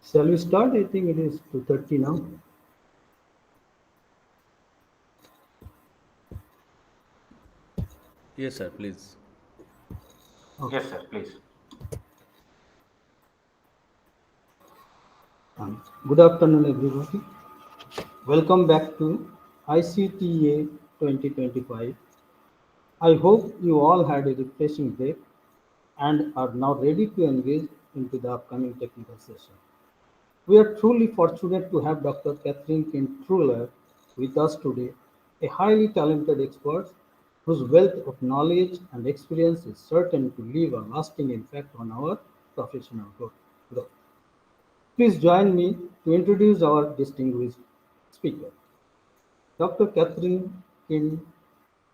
Shall we start? I think it is 2:30 now. Yes, sir, please. Okay. Yes, sir, please. Good afternoon, everybody. Welcome back to ICTEA 2025. I hope you all had a refreshing break and are now ready to engage into the upcoming technical session. We are truly fortunate to have Dr. Kathrin Kind-Trueller with us today, a highly talented expert whose wealth of knowledge and experience is certain to leave a lasting impact on our professional growth. Please join me to introduce our distinguished speaker. Dr. Kathrin Kind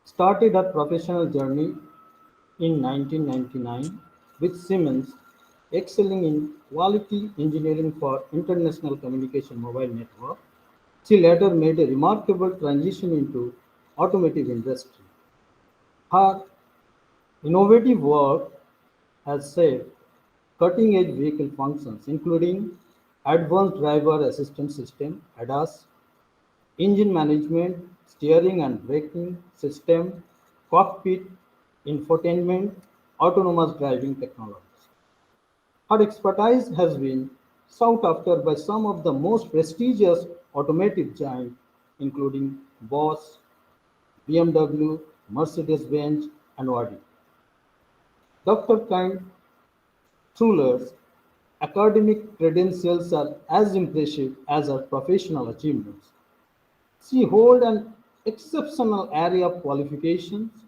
started her professional journey in 1999 with Siemens, excelling in quality engineering for international communication mobile network. She later made a remarkable transition into automotive industry. Her innovative work has shaped cutting-edge vehicle functions, including advanced driver assistance system (ADAS), engine management, steering and braking system, cockpit infotainment, autonomous driving technologies. Her expertise has been sought after by some of the most prestigious automotive giants, including Bosch, BMW, Mercedes-Benz, and Audi. Dr. Kind-Truller's academic credentials are as impressive as her professional achievements. She holds an exceptional array of qualifications,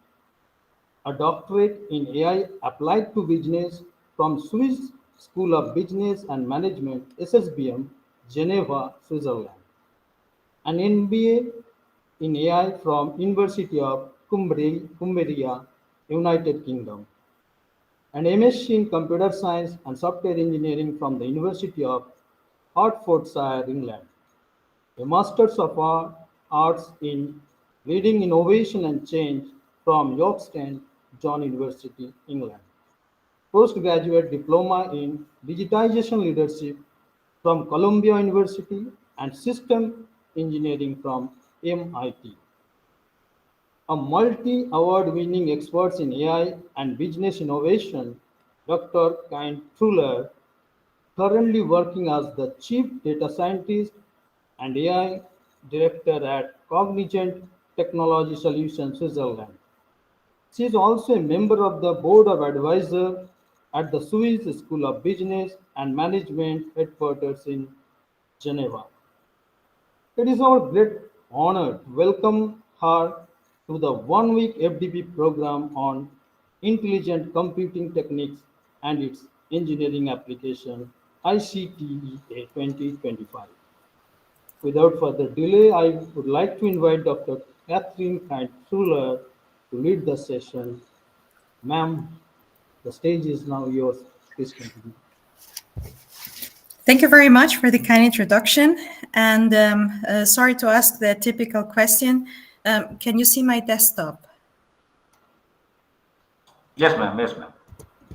a doctorate in AI applied to business from Swiss School of Business and Management, SSBM, Geneva, Switzerland, an MBA in AI from University of Cumbria, United Kingdom, an MSc in Computer Science and Software Engineering from the University of Hertfordshire, England, a Masters of Arts in Leading Innovation and Change from York St John University, England, postgraduate diploma in Digitization Leadership from Columbia University and System Engineering from MIT. A multi-award winning expert in AI and business innovation, Dr. Kind-Trueller, currently working as the Chief Data Scientist and AI Director at Cognizant Technology Solutions, Switzerland. She is also a member of the Board of Advisors at the Swiss School of Business and Management headquarters in Geneva. It is our great honor to welcome her to the one-week FDP program on intelligent computing techniques and its engineering application, ICTEA 2025. Without further delay, I would like to invite Dr. Kathrin Kind-Trueller to lead the session. Ma'am, the stage is now yours. Please continue. Thank you very much for the kind introduction. And sorry to ask the typical question. Can you see my desktop? Yes, ma'am. Yes, ma'am.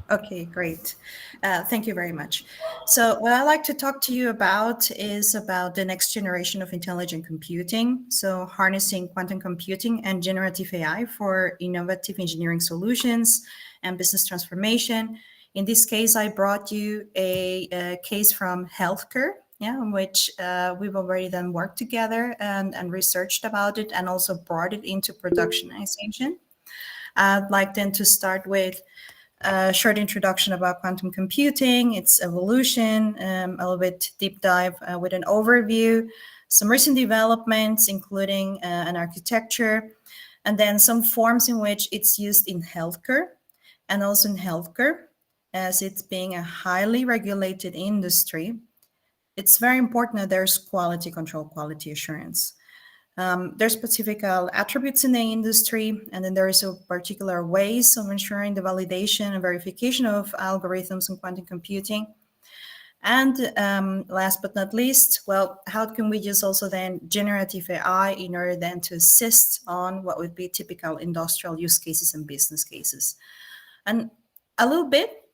Okay, great. Thank you very much. So what I'd like to talk to you about is about the next generation of intelligent computing. So harnessing quantum computing and generative AI for innovative engineering solutions and business transformation. In this case, I brought you a case from healthcare, in which we've already then worked together and researched about it and also brought it into productionization. I'd like then to start with a short introduction about quantum computing, its evolution, a little bit deep dive with an overview, some recent developments, including an architecture, and then some forms in which it's used in healthcare and also in healthcare, as it's being a highly regulated industry. It's very important that there's quality control, quality assurance. There's specific attributes in the industry, and then there is a particular ways of ensuring the validation and verification of algorithms in quantum computing. And last but not least, well, how can we use also then generative AI in order then to assist on what would be typical industrial use cases and business cases? And a little bit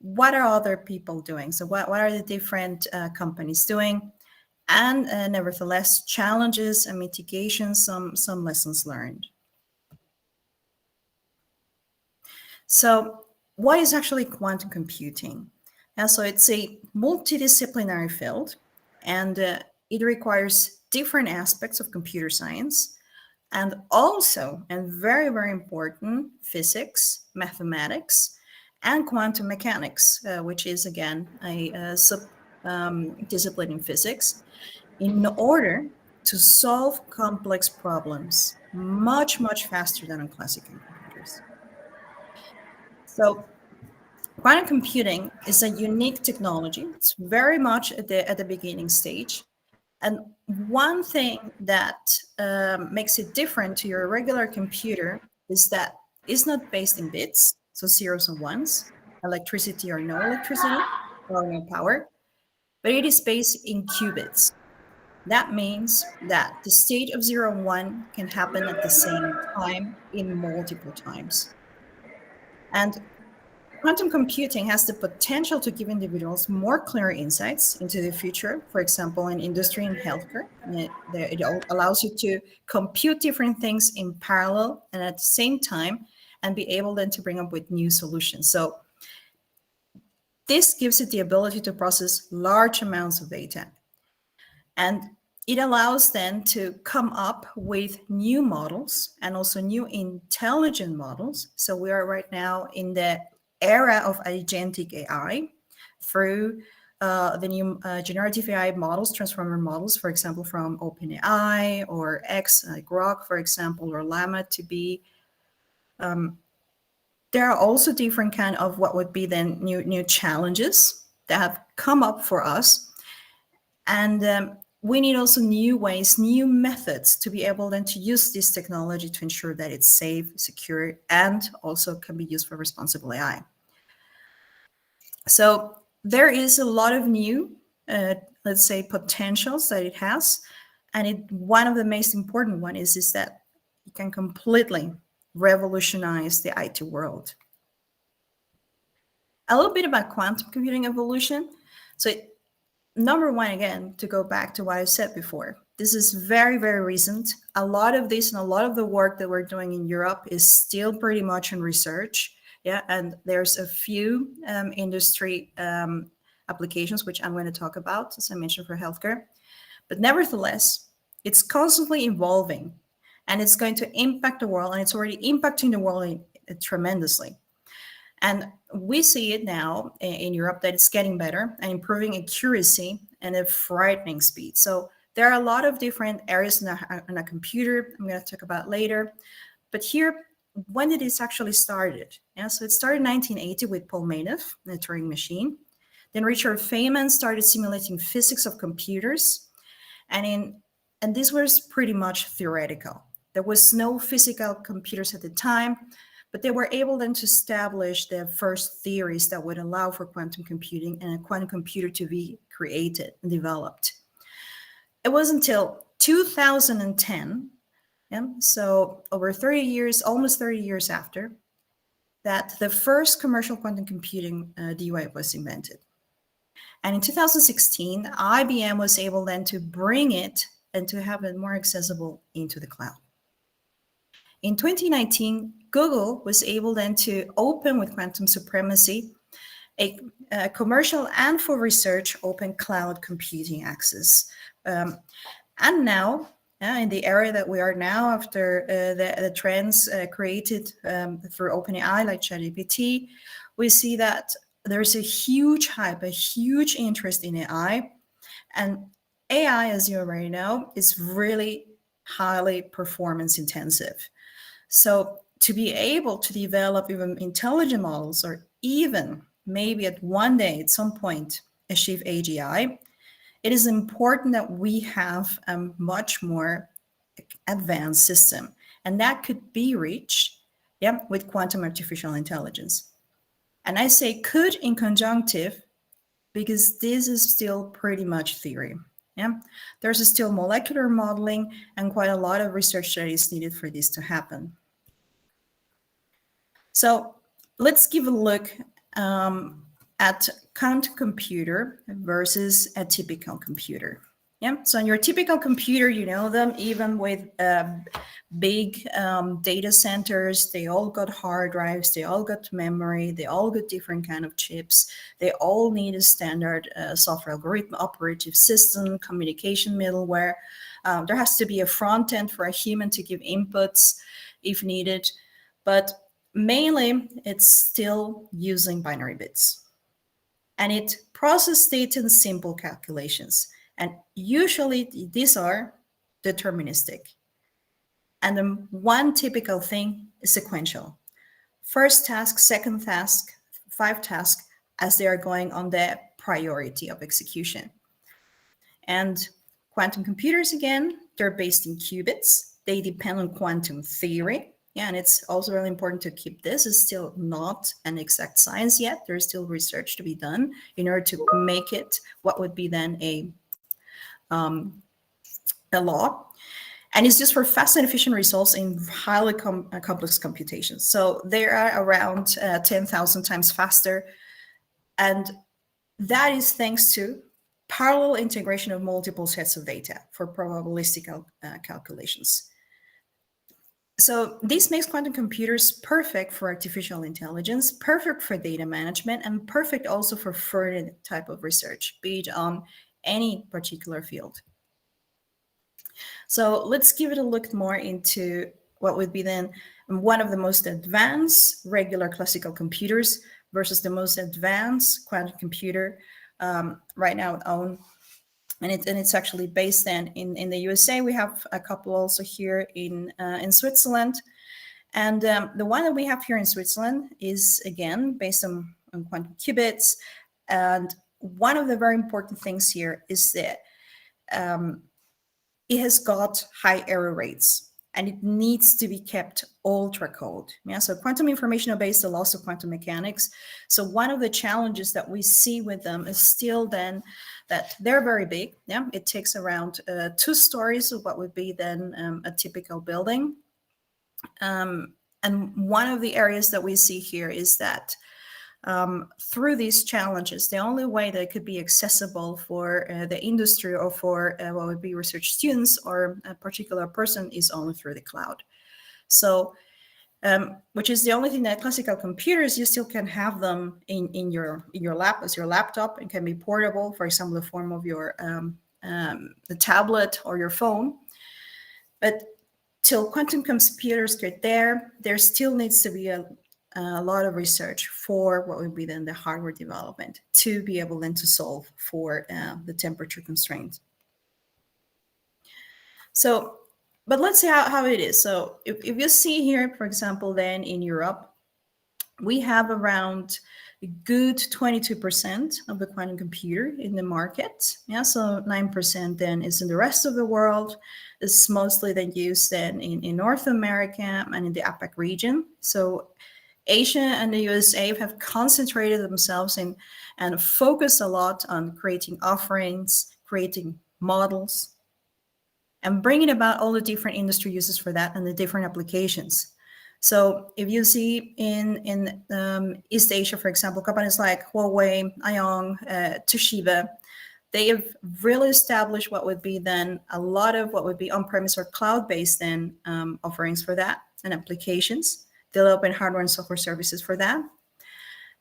what are other people doing? So what are the different companies doing? And nevertheless, challenges and mitigations, some lessons learned. So what is actually quantum computing? So it's a multidisciplinary field, and it requires different aspects of computer science, and also, and very, very important, physics, mathematics, and quantum mechanics, which is, again, a sub-discipline in physics, in order to solve complex problems much, much faster than on classical computers. So quantum computing is a unique technology. It's very much at the beginning stage. And one thing that makes it different to your regular computer is that it's not based in bits, so zeros and ones, electricity or no electricity, or no power, but it is based in qubits. That means that the state of 0 and 1 can happen at the same time in multiple times. And quantum computing has the potential to give individuals more clear insights into the future, for example, in industry and healthcare. It allows you to compute different things in parallel and at the same time, and be able then to bring up with new solutions. So this gives it the ability to process large amounts of data. And it allows then to come up with new models and also new intelligent models. So we are right now in the era of agentic AI through the new generative AI models, transformer models, for example, from OpenAI or X, like Grok, for example, or Llama to be. There are also different kind of what would be then new challenges that have come up for us. And we need also new ways, new methods to be able then to use this technology to ensure that it's safe, secure, and also can be used for responsible AI. So there is a lot of new, let's say, potentials that it has. And one of the most important one is that it can completely revolutionize the IT world. A little bit about quantum computing evolution. So number one, again, to go back to what I said before, this is very, very recent. A lot of this and a lot of the work that we're doing in Europe is still pretty much in research. Yeah, and there's a few industry applications, which I'm going to talk about, as I mentioned, for healthcare. But nevertheless, it's constantly evolving, and it's going to impact the world, and it's already impacting the world tremendously. And we see it now in Europe that it's getting better and improving accuracy and a frightening speed. So there are a lot of different areas in a computer I'm going to talk about later. But here, when did this actually started? Yeah, so it started in 1980 with Paul Madoff, the Turing machine. Then Richard Feynman started simulating physics of computers. And this was pretty much theoretical. There was no physical computers at the time, but they were able then to establish the first theories that would allow for quantum computing and a quantum computer to be created and developed. It was until 2010, so over 30 years, almost 30 years after, that the first commercial quantum computing DWAVE was invented. And in 2016, IBM was able then to bring it and to have it more accessible into the cloud. In 2019, Google was able then to open with quantum supremacy a commercial and for research open cloud computing access. And now, in the area that we are now, after the trends created through OpenAI like ChatGPT, we see that there's a huge hype, a huge interest in AI. And AI, as you already know, is really highly performance intensive. So to be able to develop even intelligent models, or even maybe at one day, at some point, achieve AGI, it is important that we have a much more advanced system. And that could be reached with quantum artificial intelligence. And I say could in conjunctive because this is still pretty much theory. There's still molecular modeling and quite a lot of research that is needed for this to happen. So let's give a look at quantum computer versus a typical computer. Yeah, so in your typical computer, you know them, even with big data centers, they all got hard drives, they all got memory, they all got different kind of chips. They all need a standard software algorithm, operative system, communication middleware. There has to be a front end for a human to give inputs if needed, but mainly it's still using binary bits. And it processes data in simple calculations. And usually these are deterministic. And the one typical thing is sequential. First task, second task, 5 tasks as they are going on the priority of execution. And quantum computers, again, they're based in qubits. They depend on quantum theory. Yeah, and it's also really important to keep this. It's still not an exact science yet. There's still research to be done in order to make it what would be then a law. And it's just for fast and efficient results in highly complex computations. So they are around 10,000 times faster. And that is thanks to parallel integration of multiple sets of data for probabilistic calculations. So this makes quantum computers perfect for artificial intelligence, perfect for data management, and perfect also for further type of research, be it on any particular field. So let's give it a look more into what would be then one of the most advanced regular classical computers versus the most advanced quantum computer right now owned. And it's actually based then in the USA. We have a couple also here in Switzerland. And the one that we have here in Switzerland is, again, based on quantum qubits. And one of the very important things here is that it has got high error rates and it needs to be kept ultra cold. Yeah, so quantum information obeys the laws of quantum mechanics. So one of the challenges that we see with them is still then that they're very big. Yeah, it takes around 2 stories of what would be then a typical building. And one of the areas that we see here is that through these challenges, the only way that it could be accessible for the industry or for what would be research students or a particular person is only through the cloud. So, which is the only thing that classical computers, you still can have them in your lap as your laptop and can be portable, for example, the form of your the tablet or your phone. But till quantum computers get there still needs to be a lot of research for what would be then the hardware development to be able then to solve for the temperature constraints. So, but let's see how it is. So if you see here, for example, then in Europe, we have around a good 22% of the quantum computer in the market. Yeah, so 9% then is in the rest of the world. It's mostly then used then in North America and in the APAC region. So Asia and the USA have concentrated themselves in and focused a lot on creating offerings, creating models, and bringing about all the different industry uses for that and the different applications. So if you see in East Asia, for example, companies like Huawei, Ayong, Toshiba, they have really established what would be then a lot of what would be on-premise or cloud-based then offerings for that and applications, developing hardware and software services for that.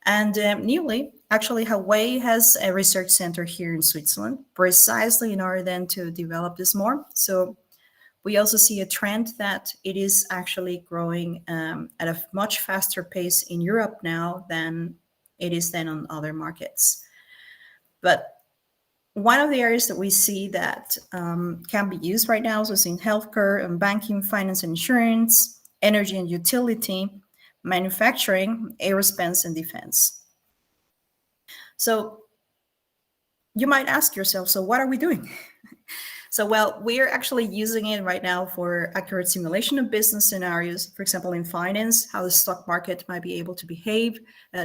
And newly, actually, Huawei has a research center here in Switzerland, precisely in order then to develop this more. So we also see a trend that it is actually growing at a much faster pace in Europe now than it is then on other markets. But one of the areas that we see that can be used right now is in healthcare and banking, finance and insurance, energy and utility, manufacturing, aerospace and defense. So you might ask yourself, so what are we doing? So, well, we're actually using it right now for accurate simulation of business scenarios, for example, in finance, how the stock market might be able to behave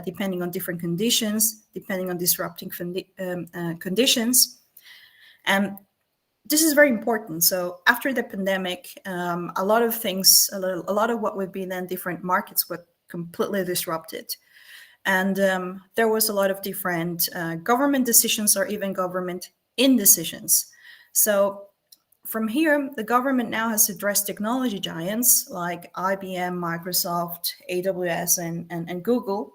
depending on different conditions, depending on disrupting conditions. And this is very important. So after the pandemic, a lot of things, a lot of what would be then different markets were completely disrupted. And there was a lot of different government decisions or even government indecisions. So from here, the government now has addressed technology giants like IBM, Microsoft, AWS, and Google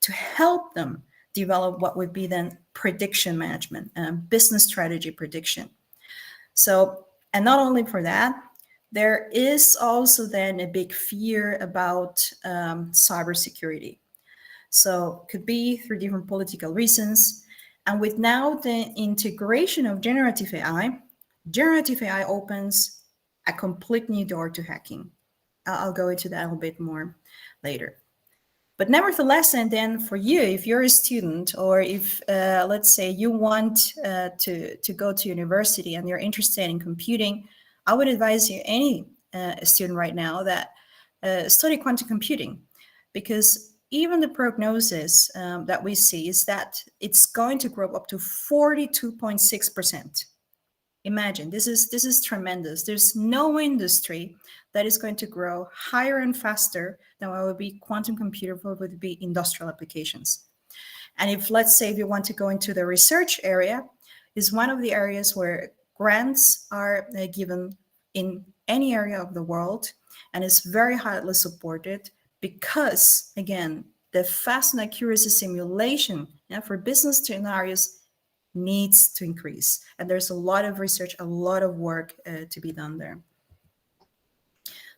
to help them develop what would be then prediction management and business strategy prediction. So, and not only for that, there is also then a big fear about cybersecurity. So could be through different political reasons. And with now the integration of generative AI opens a complete new door to hacking. I'll go into that a little bit more later. But nevertheless, and then for you, if you're a student, or if, let's say, you want to go to university and you're interested in computing, I would advise you, any student right now, that study quantum computing, because even the prognosis that we see is that it's going to grow up to 42.6%. Imagine, this is tremendous. There's no industry that is going to grow higher and faster than what would be quantum computer, what would be industrial applications. And if, let's say, if you want to go into the research area, is one of the areas where grants are given in any area of the world, and is very highly supported because, again, the fast and accuracy simulation for business scenarios needs to increase. And there's a lot of research, a lot of work to be done there.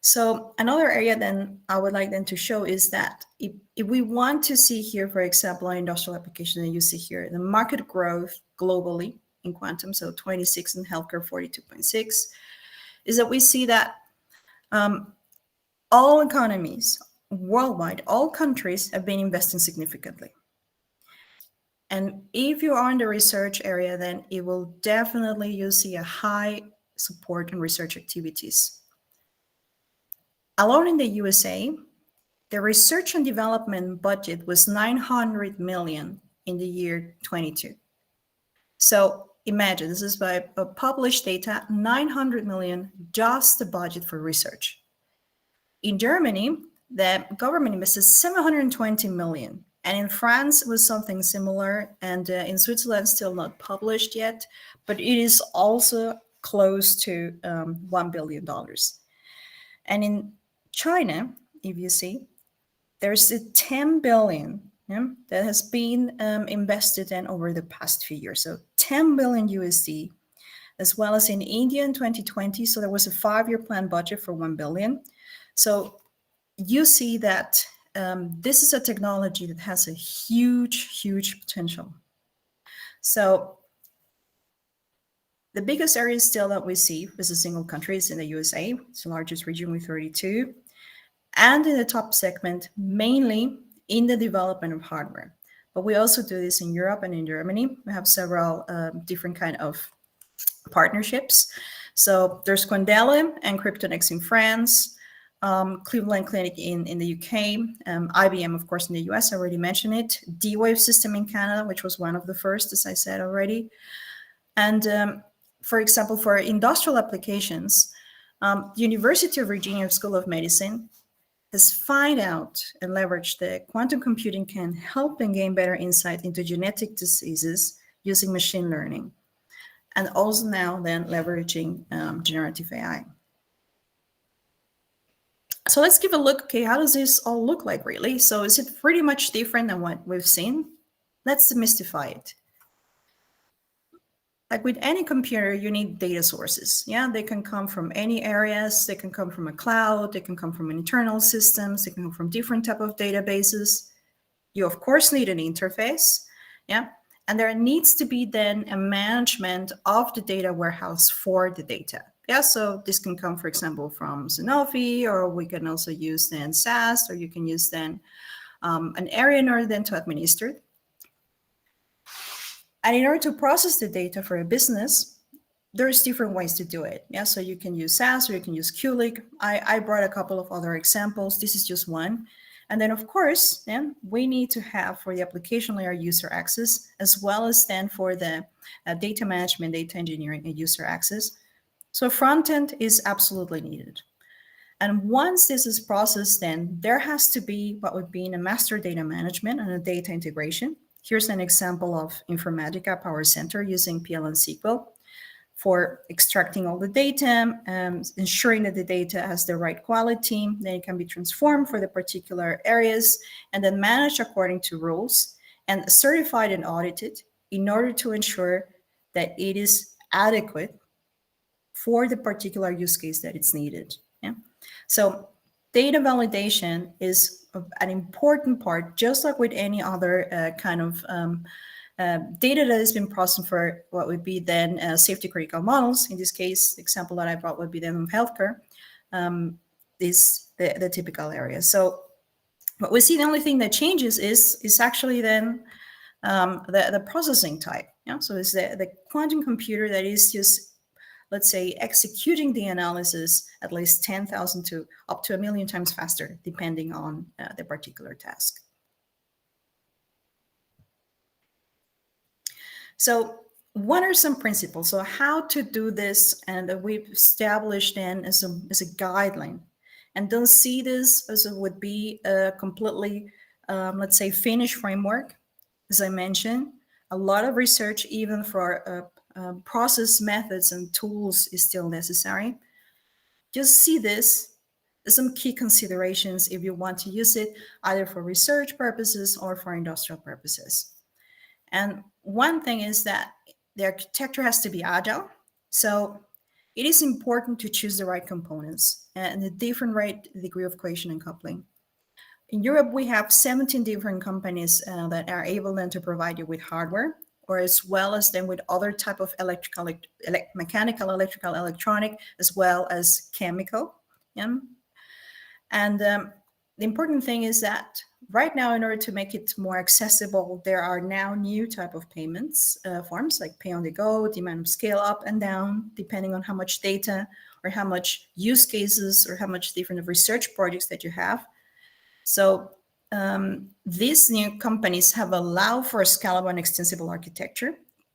So another area then I would like then to show is that if we want to see here, for example, an industrial application that you see here, the market growth globally in quantum, so 26 in healthcare, 42.6, is that we see that all economies worldwide, all countries have been investing significantly. And if you are in the research area, then it will definitely, you see a high support in research activities. Alone in the USA, the research and development budget was 900 million in the year 22. So imagine, this is by published data, 900 million, just the budget for research. In Germany, the government invested 720 million. And in France, it was something similar. And in Switzerland, still not published yet, but it is also close to $1 billion. And in China, if you see, there's a 10 billion that has been invested in over the past few years. So 10 billion USD, as well as in India in 2020. So there was a 5-year plan budget for 1 billion. So you see that this is a technology that has a huge, huge potential. So the biggest area still that we see as a single country is in the USA. It's the largest region with 32. And in the top segment, mainly in the development of hardware. But we also do this in Europe and in Germany. We have several different kind of partnerships. So there's Quandela and Cryptonex in France, Cleveland Clinic in the UK, IBM, of course, in the US, I already mentioned it, D-Wave system in Canada, which was one of the first, as I said already. And for example, for industrial applications, the University of Virginia School of Medicine has found out and leveraged that quantum computing can help them gain better insight into genetic diseases using machine learning, and also now then leveraging generative AI. So let's give a look, okay, how does this all look like really? So is it pretty much different than what we've seen? Let's demystify it. Like with any computer, you need data sources. Yeah, they can come from any areas. They can come from a cloud. They can come from internal systems. They can come from different type of databases. You, of course, need an interface. Yeah, and there needs to be then a management of the data warehouse for the data. Yeah, so this can come, for example, from Sanofi, or we can also use then SAS, or you can use then an area in order then to administer it. And in order to process the data for a business, there's different ways to do it. Yeah, so you can use SAS or you can use QLIC. I brought a couple of other examples. This is just one. And then, of course, then we need to have for the application layer user access, as well as then for the data management, data engineering, and user access. So front end is absolutely needed. And once this is processed, then there has to be what would be in a master data management and a data integration. Here's an example of Informatica Power Center using PL and SQL for extracting all the data, ensuring that the data has the right quality, then it can be transformed for the particular areas, and then managed according to rules, and certified and audited in order to ensure that it is adequate for the particular use case that it's needed. Yeah. So data validation is an important part, just like with any other kind of data that has been processed for what would be then safety critical models. In this case, the example that I brought would be then of healthcare, is the typical area. So what we see, the only thing that changes is actually then the processing type. Yeah? So it's the quantum computer that is just, let's say, executing the analysis at least 10,000 to up to 1 million times faster, depending on the particular task. So what are some principles? So how to do this, and that we've established then as a guideline, and don't see this as it would be a completely, let's say, finished framework. As I mentioned, a lot of research, even for process methods and tools, is still necessary. Just see this as some key considerations if you want to use it, either for research purposes or for industrial purposes. And one thing is that the architecture has to be agile. So it is important to choose the right components and the different right degree of cohesion and coupling. In Europe, we have 17 different companies that are able then to provide you with hardware, or as well as then with other type of electrical, mechanical, electrical, electronic, as well as chemical. Yeah? And the important thing is that right now, in order to make it more accessible, there are now new type of payments forms, like pay on the go, demand scale up and down, depending on how much data or how much use cases or how much different research projects that you have. So these new companies have allowed for a scalable and extensible architecture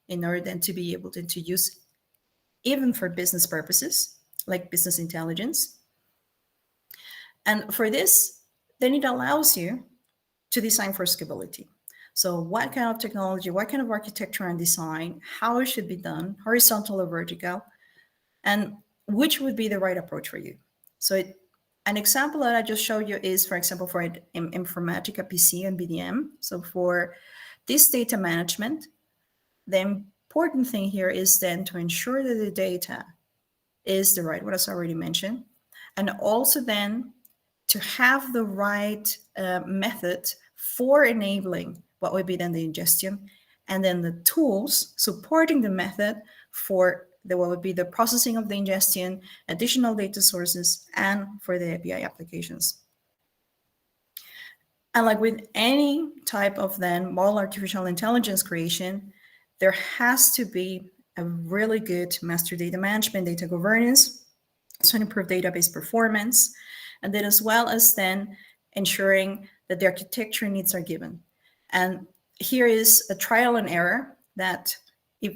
in order then to be able to use even for business purposes, like business intelligence. And for this, then it allows you to design for scalability. So what kind of technology, what kind of architecture and design, how it should be done, horizontal or vertical, and which would be the right approach for you. So an example that I just showed you is, for example, for Informatica PC and BDM. So for this data management, the important thing here is then to ensure that the data is the right, what I already mentioned, and also then to have the right method for enabling what would be then the ingestion, and then the tools supporting the method for what would be the processing of the ingestion, additional data sources, and for the API applications. And like with any type of then model artificial intelligence creation, there has to be a really good master data management, data governance, so improve database performance, and then as well as then ensuring that the architecture needs are given. And here is a trial and error that if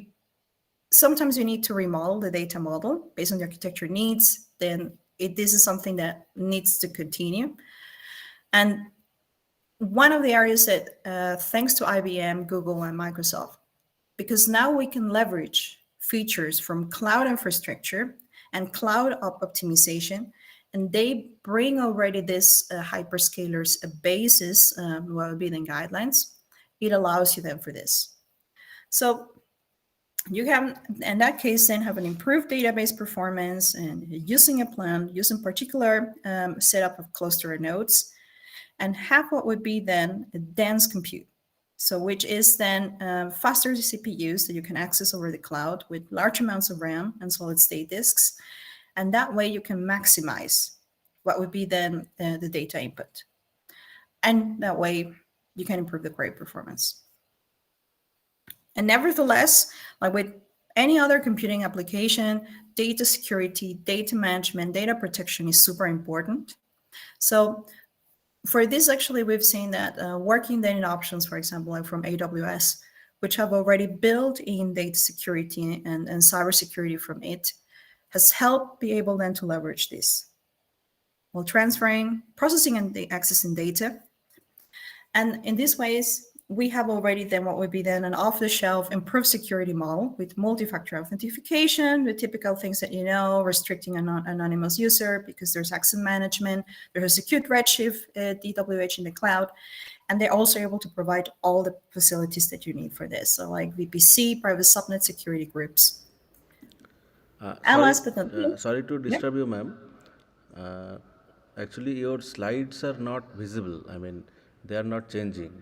sometimes you need to remodel the data model based on the architecture needs, then this is something that needs to continue. And one of the areas that thanks to IBM, Google, and Microsoft, because now we can leverage features from cloud infrastructure and cloud optimization, and they bring already this hyperscalers a basis, what would be the guidelines. It allows you then for this. So you can, in that case, then have an improved database performance and using a plan, using particular setup of cluster nodes, and have what would be then a dense compute. So which is then faster CPUs that you can access over the cloud with large amounts of RAM and solid state disks. And that way you can maximize what would be then the data input. And that way you can improve the query performance. And nevertheless, like with any other computing application, data security, data management, data protection is super important. So for this, actually, we've seen that working then in options, for example, like from AWS, which have already built in data security and cybersecurity from it, has helped be able then to leverage this. while transferring, processing, and accessing data. And in these ways, we have already then what would be then an off-the-shelf improved security model with multi-factor authentication, the typical things that you know, restricting an anonymous user because there's access management, there's a secure Redshift, DWH in the cloud, and they're also able to provide all the facilities that you need for this. So like VPC, private subnet, security groups. And last but not least, Sorry to disturb you, ma'am. Uh, Actually, your slides are not visible. I mean, they are not changing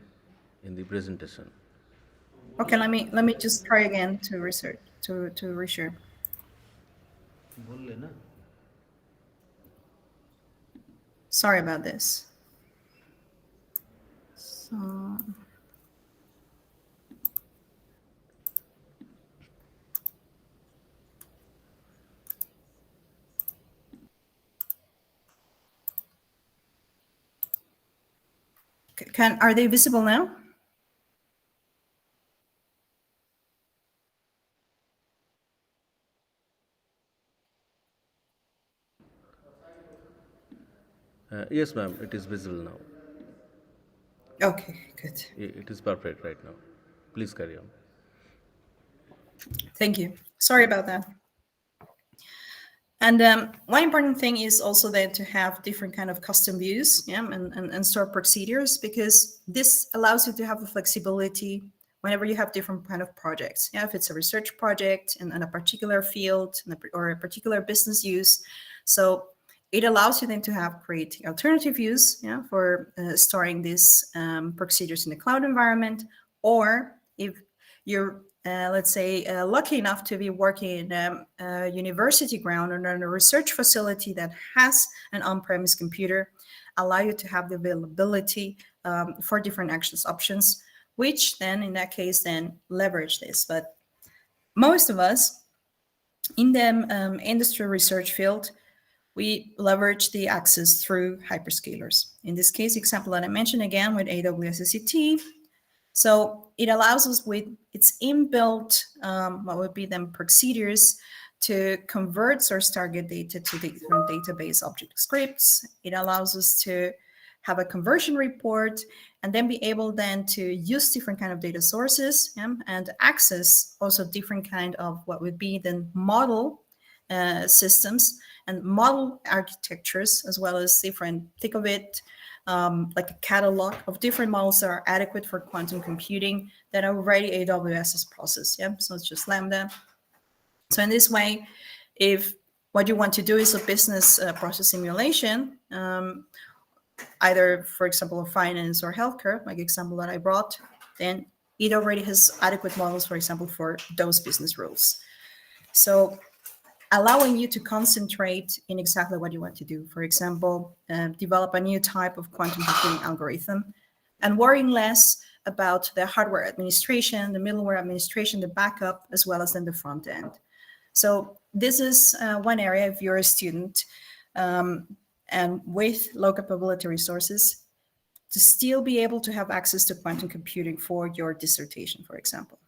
in the presentation. okay, let me just try again to research to reshare. बोल लेना. Sorry about this. So are they visible now? Yes, ma'am, it is visible now. Okay, good. It is perfect right now. Please carry on. Thank you. Sorry about that. And one important thing is also then to have different kind of custom views, yeah, and store procedures, because this allows you to have the flexibility whenever you have different kind of projects. Yeah, if it's a research project in a particular field or a particular business use. So it allows you then to create alternative views, yeah, for storing these procedures in the cloud environment, or if you're let's say, lucky enough to be working in a university ground or in a research facility that has an on-premise computer, allow you to have the availability for different access options, which then, in that case, then leverage this. But most of us in the industry research field, we leverage the access through hyperscalers. In this case, example that I mentioned again with AWS ICTEA. So it allows us with its inbuilt, what would be then procedures to convert source target data to different database object scripts. It allows us to have a conversion report and then be able then to use different kind of data sources, and access also different kind of what would be then model systems and model architectures, as well as different, think of it like a catalog of different models that are adequate for quantum computing that are already AWS has processed. Yeah, so it's just Lambda. So in this way, if what you want to do is a business process simulation, either, for example, finance or healthcare, like example that I brought, then it already has adequate models, for example, for those business rules. So allowing you to concentrate in exactly what you want to do. For example, develop a new type of quantum computing algorithm and worrying less about the hardware administration, the middleware administration, the backup, as well as then the front end. So this is one area if you're a student and with low capability resources to still be able to have access to quantum computing for your dissertation, for example.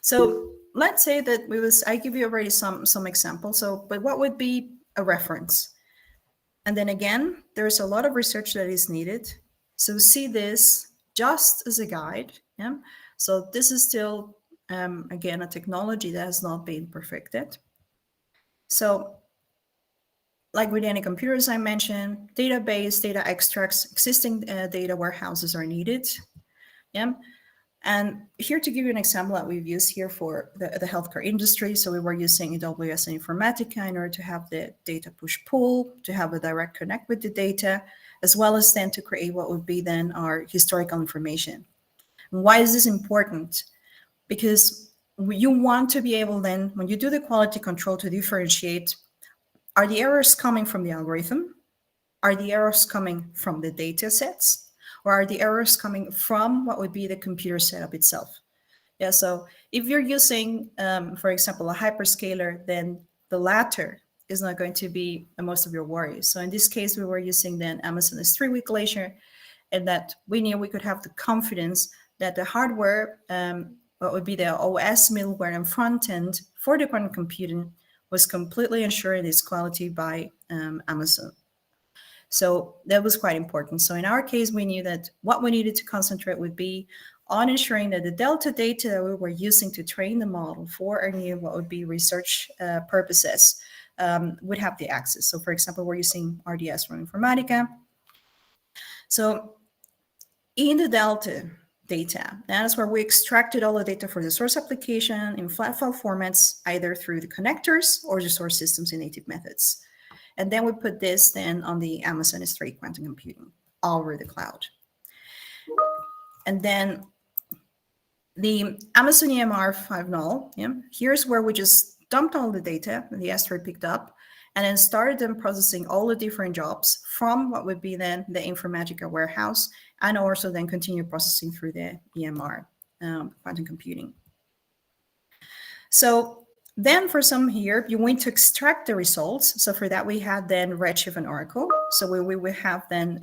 So let's say that I give you already some examples. So, but what would be a reference? And then again, there's a lot of research that is needed. So see this just as a guide. Yeah. So this is still, again, a technology that has not been perfected. So like with any computers I mentioned, database, data extracts, existing data warehouses are needed. Yeah. And here to give you an example that we've used here for the healthcare industry. So we were using AWS and Informatica in order to have the data push-pull, to have a direct connect with the data, as well as then to create what would be then our historical information. And why is this important? Because you want to be able then, when you do the quality control, to differentiate, are the errors coming from the algorithm? Are the errors coming from the data sets? Or are the errors coming from what would be the computer setup itself? Yeah, so if you're using, for example, a hyperscaler, then the latter is not going to be most of your worries. So in this case, we were using then Amazon S3 with Glacier, and that we knew we could have the confidence that the hardware, what would be the OS middleware and front end for the quantum computing was completely ensuring its quality by Amazon. So that was quite important. So in our case, we knew that what we needed to concentrate would be on ensuring that the Delta data that we were using to train the model for our new what would be research purposes would have the access. So for example, we're using RDS from Informatica. So in the Delta data, that is where we extracted all the data for the source application in flat file formats, either through the connectors or the source systems in native methods. And then we put this then on the Amazon S3 quantum computing all over the cloud. And then the Amazon EMR 5.0, yeah, here's where we just dumped all the data that the S3 picked up and then started them processing all the different jobs from what would be then the Informatica warehouse, and also then continue processing through the EMR quantum computing. So then for some here, you want to extract the results. So for that, we had then Redshift and Oracle. So we will have then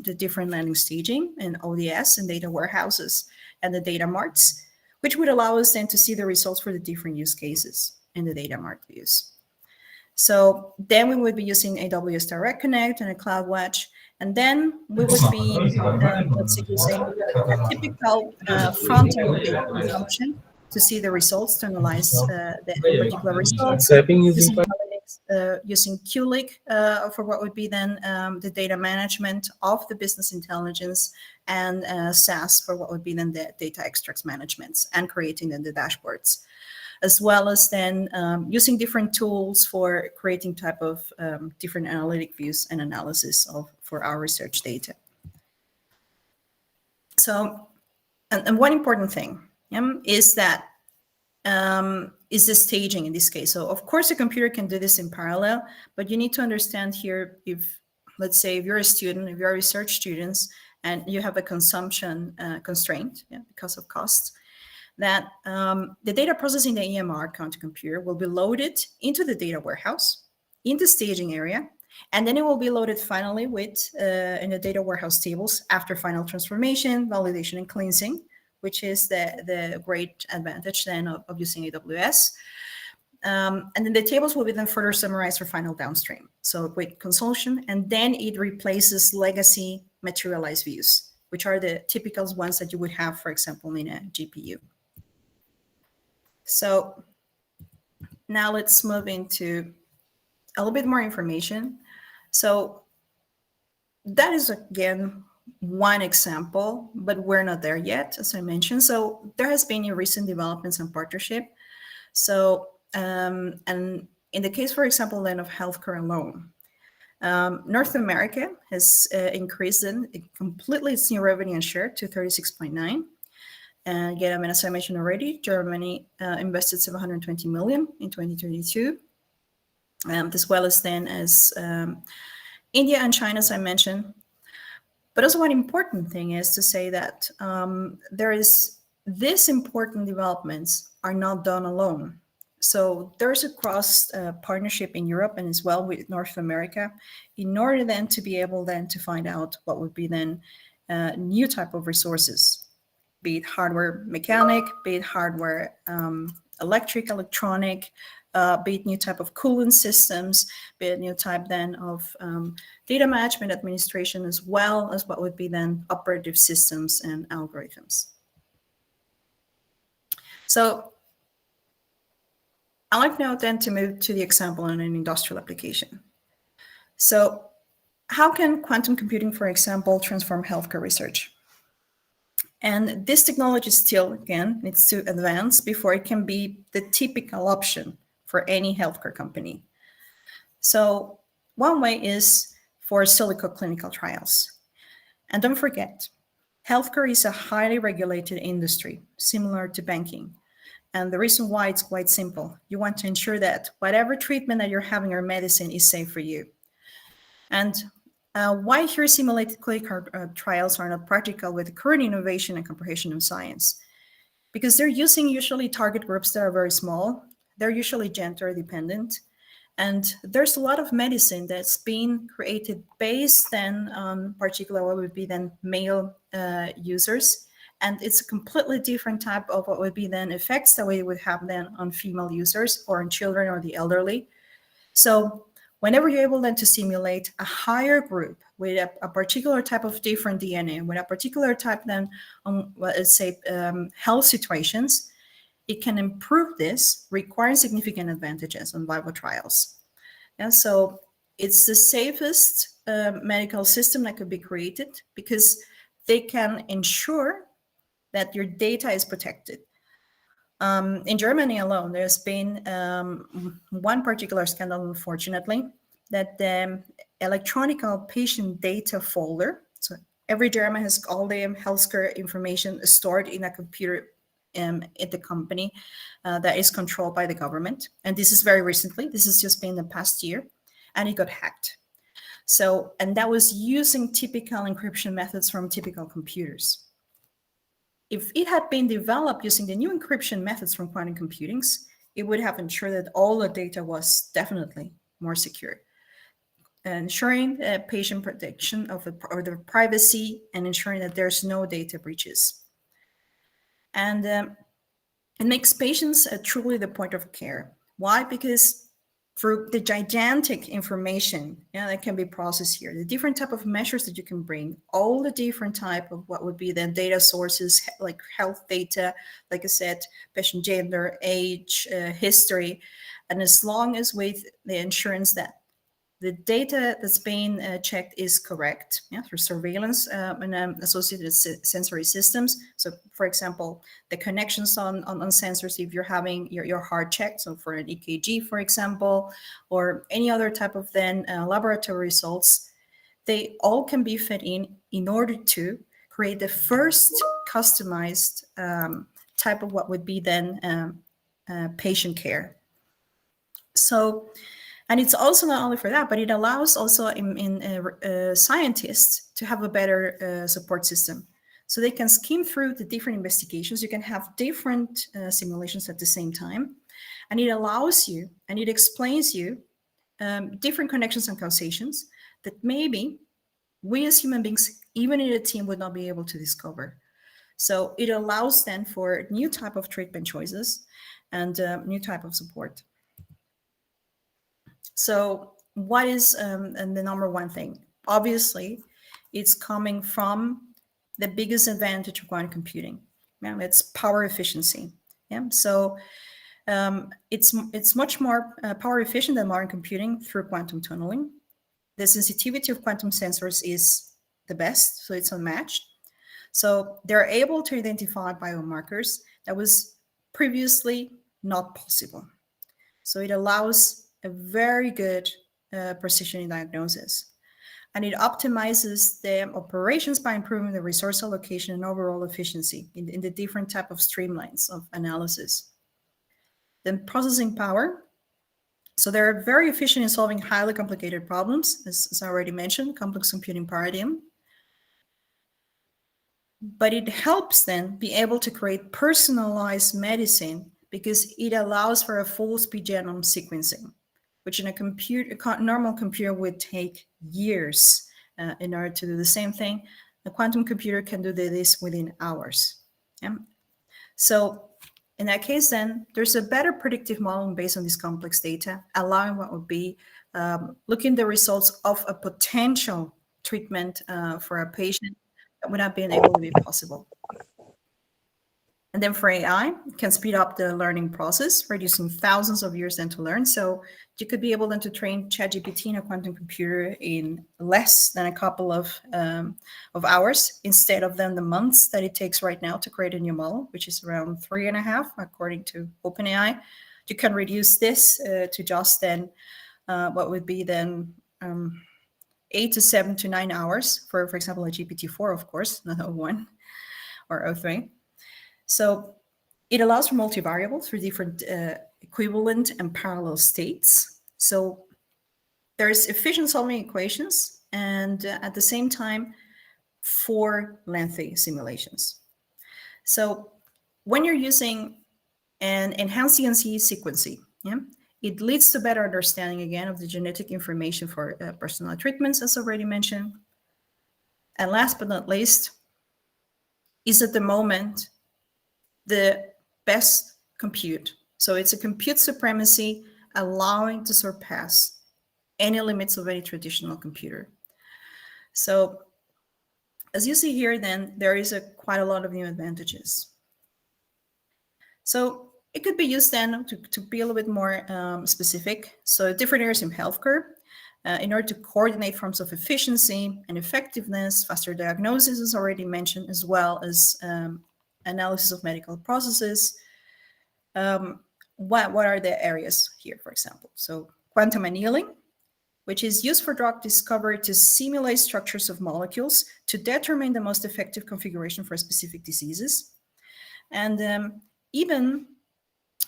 the different landing staging and ODS and data warehouses and the data marts, which would allow us then to see the results for the different use cases in the data mart views. So then we would be using AWS Direct Connect and a CloudWatch. And then we would be, let's say, using a typical front-end data consumption to see the results, to analyze the particular results, using QLIC for what would be then the data management of the business intelligence, and SAS for what would be then the data extracts management and creating then the dashboards, as well as then using different tools for creating type of different analytic views and analysis for our research data. So, and one important thing is that is the staging in this case. So of course, a computer can do this in parallel, but you need to understand here, if, let's say, if you're a student, if you're a research student, and you have a consumption constraint because of costs, that the data processing the EMR quantum computer will be loaded into the data warehouse in the staging area, and then it will be loaded finally with in the data warehouse tables after final transformation, validation, and cleansing, which is the great advantage then of using AWS. And then the tables will be then further summarized for final downstream. So with consumption, and then it replaces legacy materialized views, which are the typical ones that you would have, for example, in a GPU. So now let's move into a little bit more information. So that is, again, one example, but we're not there yet, as I mentioned. So there has been recent developments and partnership. So, and in the case, for example, then of healthcare alone, North America has increased in completely its new revenue and share to 36.9. And again, I mean, as I mentioned already, Germany invested 720 million in 2022, as well as then as India and China, as I mentioned. But also one important thing is to say that these important developments are not done alone. So there's a cross partnership in Europe and as well with North America, in order then to be able then to find out what would be then new type of resources, be it hardware mechanic, be it hardware electronic, be it new type of cooling systems, be it new type then of data management administration, as well as what would be then operative systems and algorithms. So I'd like now then to move to the example in an industrial application. So how can quantum computing, for example, transform healthcare research? And this technology still, again, needs to advance before it can be the typical option for any healthcare company. So one way is for silico clinical trials. And don't forget, healthcare is a highly regulated industry, similar to banking. And the reason why it's quite simple. You want to ensure that whatever treatment that you're having or medicine is safe for you. And why here simulated clinical trials are not practical with the current innovation and comprehension of science? Because they're using usually target groups that are very small. They're usually gender dependent. And there's a lot of medicine that's being created based then on particular what would be then male users. And it's a completely different type of what would be then effects that we would have then on female users or on children or the elderly. So whenever you're able then to simulate a higher group with a particular type of different DNA, with a particular type then on, let's say, health situations, it can improve this, requiring significant advantages on vivo trials. And so it's the safest medical system that could be created because they can ensure that your data is protected. In Germany alone, there's been one particular scandal, unfortunately, that the electronic patient data folder, so every German has all the healthcare information stored in a computer at the company that is controlled by the government. And this is very recently, this has just been the past year, and it got hacked. So, and that was using typical encryption methods from typical computers. If it had been developed using the new encryption methods from quantum computings, it would have ensured that all the data was definitely more secure, ensuring patient protection of the privacy and ensuring that there's no data breaches. And it makes patients truly the point of care. Why? Because through the gigantic information that can be processed here, the different type of measures that you can bring, all the different type of what would be the data sources, like health data, like I said, patient gender, age, history, and as long as with the insurance that the data that's being checked is correct through surveillance and associated sensory systems. So, for example, the connections on sensors, if you're having your heart checked, so for an EKG, for example, or any other type of then laboratory results, they all can be fed in order to create the first customized type of what would be then patient care. So, and it's also not only for that, but it allows also scientists to have a better support system. So they can skim through the different investigations. You can have different simulations at the same time. And it allows you, and it explains you different connections and causations that maybe we as human beings, even in a team, would not be able to discover. So it allows then for new type of treatment choices and new type of support. So what is the number one thing? Obviously, it's coming from the biggest advantage of quantum computing. It's power efficiency. So it's much more power efficient than modern computing through quantum tunneling. The sensitivity of quantum sensors is the best, so it's unmatched. So they're able to identify biomarkers that was previously not possible. So it allows a very good precision in diagnosis. And it optimizes the operations by improving the resource allocation and overall efficiency in the different type of streamlines of analysis. Then processing power. So they're very efficient in solving highly complicated problems, as I already mentioned, complex computing paradigm. But it helps then be able to create personalized medicine because it allows for a full speed genome sequencing, which in a normal computer would take years in order to do the same thing. A quantum computer can do this within hours. So in that case, then there's a better predictive modeling based on this complex data, allowing what would be looking the results of a potential treatment for a patient that would not be able to be possible. And then for AI, it can speed up the learning process, reducing thousands of years then to learn. So you could be able then to train ChatGPT in a quantum computer in less than a couple of hours, instead of then the months that it takes right now to create a new model, which is around 3.5, according to OpenAI. You can reduce this to just then what would be then 8 to 7 to 9 hours for example, a GPT-4, of course, not O1 or O3. So it allows for multivariables for different equivalent and parallel states. So there's efficient solving equations and at the same time, 4 lengthy simulations. So when you're using an enhanced CNC sequencing, it leads to better understanding again of the genetic information for personal treatments, as already mentioned. And last but not least, is at the moment the best compute. So it's a compute supremacy allowing to surpass any limits of any traditional computer. So as you see here, then there is quite a lot of new advantages. So it could be used then to be a little bit more specific. So different areas in healthcare, in order to coordinate forms of efficiency and effectiveness, faster diagnosis is already mentioned, as well as analysis of medical processes. What are the areas here, for example? So quantum annealing, which is used for drug discovery to simulate structures of molecules to determine the most effective configuration for specific diseases. And even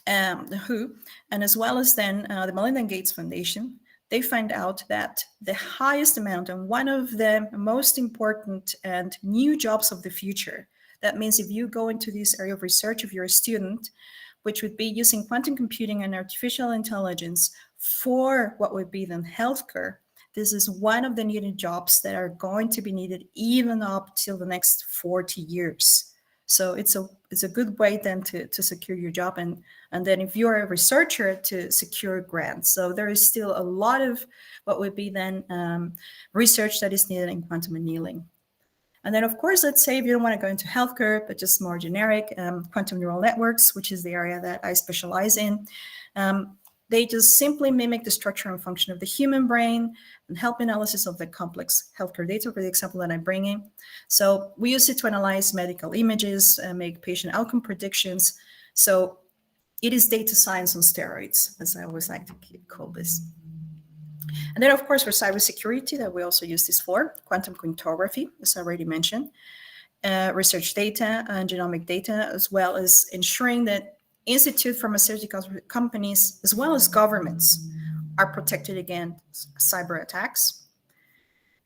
the WHO, and as well as then the Melinda and Gates Foundation, they find out that the highest amount and one of the most important and new jobs of the future, that means if you go into this area of research, if you're a student, which would be using quantum computing and artificial intelligence for what would be then healthcare, this is one of the needed jobs that are going to be needed even up till the next 40 years. So it's a good way then to secure your job, and then if you're a researcher, to secure grants. So there is still a lot of what would be then research that is needed in quantum annealing. And then, of course, let's say if you don't want to go into healthcare, but just more generic, quantum neural networks, which is the area that I specialize in. They just simply mimic the structure and function of the human brain and help analysis of the complex healthcare data, for the example that I'm bringing. So we use it to analyze medical images, make patient outcome predictions. So it is data science on steroids, as I always like to call this. And then, of course, for cybersecurity, that we also use this for, quantum cryptography, as I already mentioned, research data and genomic data, as well as ensuring that institute pharmaceutical companies, as well as governments, are protected against cyber attacks.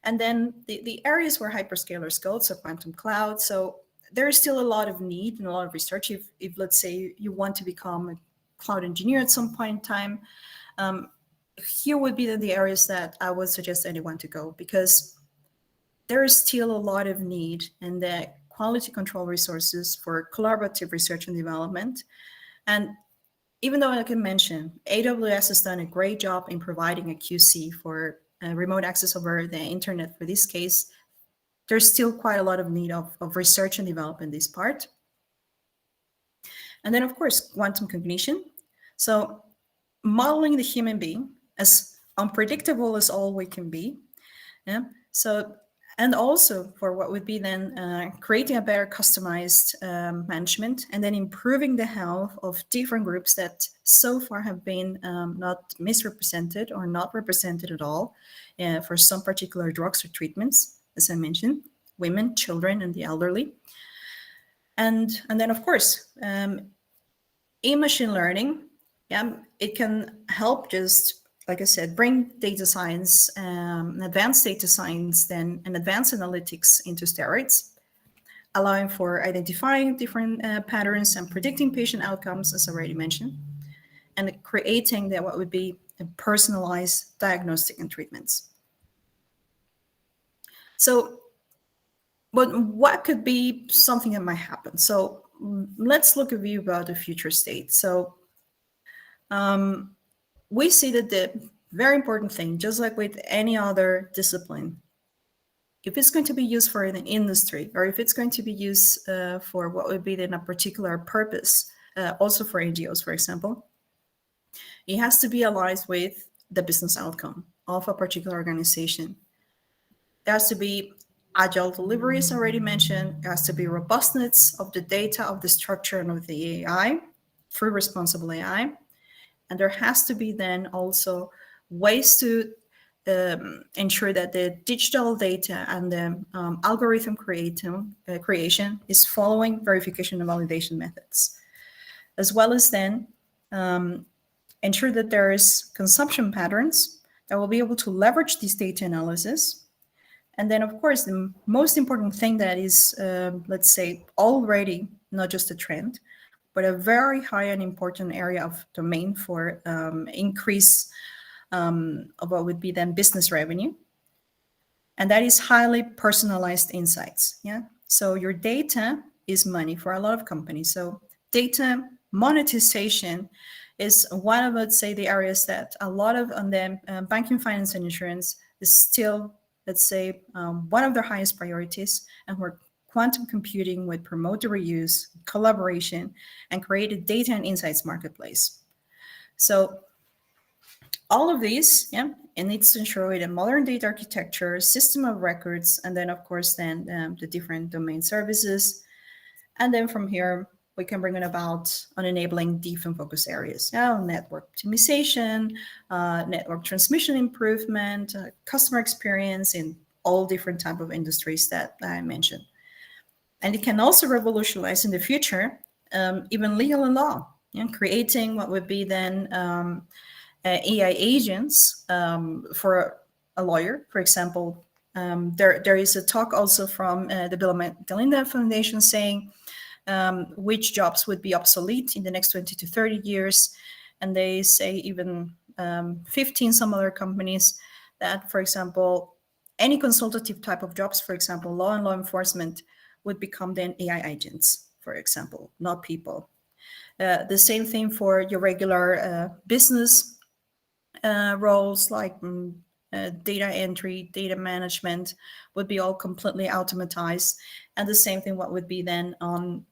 And then the areas where hyperscalers go, so quantum cloud. So there is still a lot of need and a lot of research. If let's say you want to become a cloud engineer at some point in time, here would be the areas that I would suggest anyone to go, because there is still a lot of need in the quality control resources for collaborative research and development. And even though I can mention, AWS has done a great job in providing a QC for remote access over the internet for this case, there's still quite a lot of need of research and development in this part. And then, of course, quantum cognition. So modeling the human being as unpredictable as all we can be. Yeah. So, and also for what would be then creating a better customized management, and then improving the health of different groups that so far have been not misrepresented or not represented at all for some particular drugs or treatments, as I mentioned, women, children, and the elderly. And then, of course, in machine learning, it can help just, like I said, bring data science, advanced data science, then and advanced analytics into steroids, allowing for identifying different patterns and predicting patient outcomes, as I already mentioned, and creating what would be a personalized diagnostic and treatments. So, but what could be something that might happen? So let's look at view about the future state. So we see that the very important thing, just like with any other discipline, if it's going to be used for an industry, or if it's going to be used for what would be then a particular purpose, also for NGOs, for example, it has to be aligned with the business outcome of a particular organization. There has to be agile delivery, as already mentioned. There has to be robustness of the data, of the structure, and of the AI through responsible AI. And there has to be then also ways to ensure that the digital data and the algorithm creation is following verification and validation methods, as well as then ensure that there is consumption patterns that will be able to leverage this data analysis. And then, of course, the most important thing that is, let's say, already not just a trend, but a very high and important area of domain for increase of what would be then business revenue. And that is highly personalized insights. Yeah. So your data is money for a lot of companies. So data monetization is one of, let's say, the areas that a lot of on the banking, finance, and insurance is still, let's say, one of their highest priorities, and where quantum computing would promote the reuse, collaboration, and create a data and insights marketplace. So all of these, yeah, it needs to ensure a modern data architecture, system of records, and then, of course, then the different domain services. And then from here, we can bring it about on enabling different focus areas, network optimization, network transmission improvement, customer experience in all different type of industries that I mentioned. And it can also revolutionize in the future, even legal and law, creating what would be then AI agents for a lawyer, for example. There is a talk also from the Bill and Melinda Foundation saying which jobs would be obsolete in the next 20 to 30 years. And they say even 15 some other companies that, for example, any consultative type of jobs, for example, law and law enforcement, would become then AI agents, for example, not people. The same thing for your regular business roles like data entry, data management would be all completely automatized. And the same thing what would be then on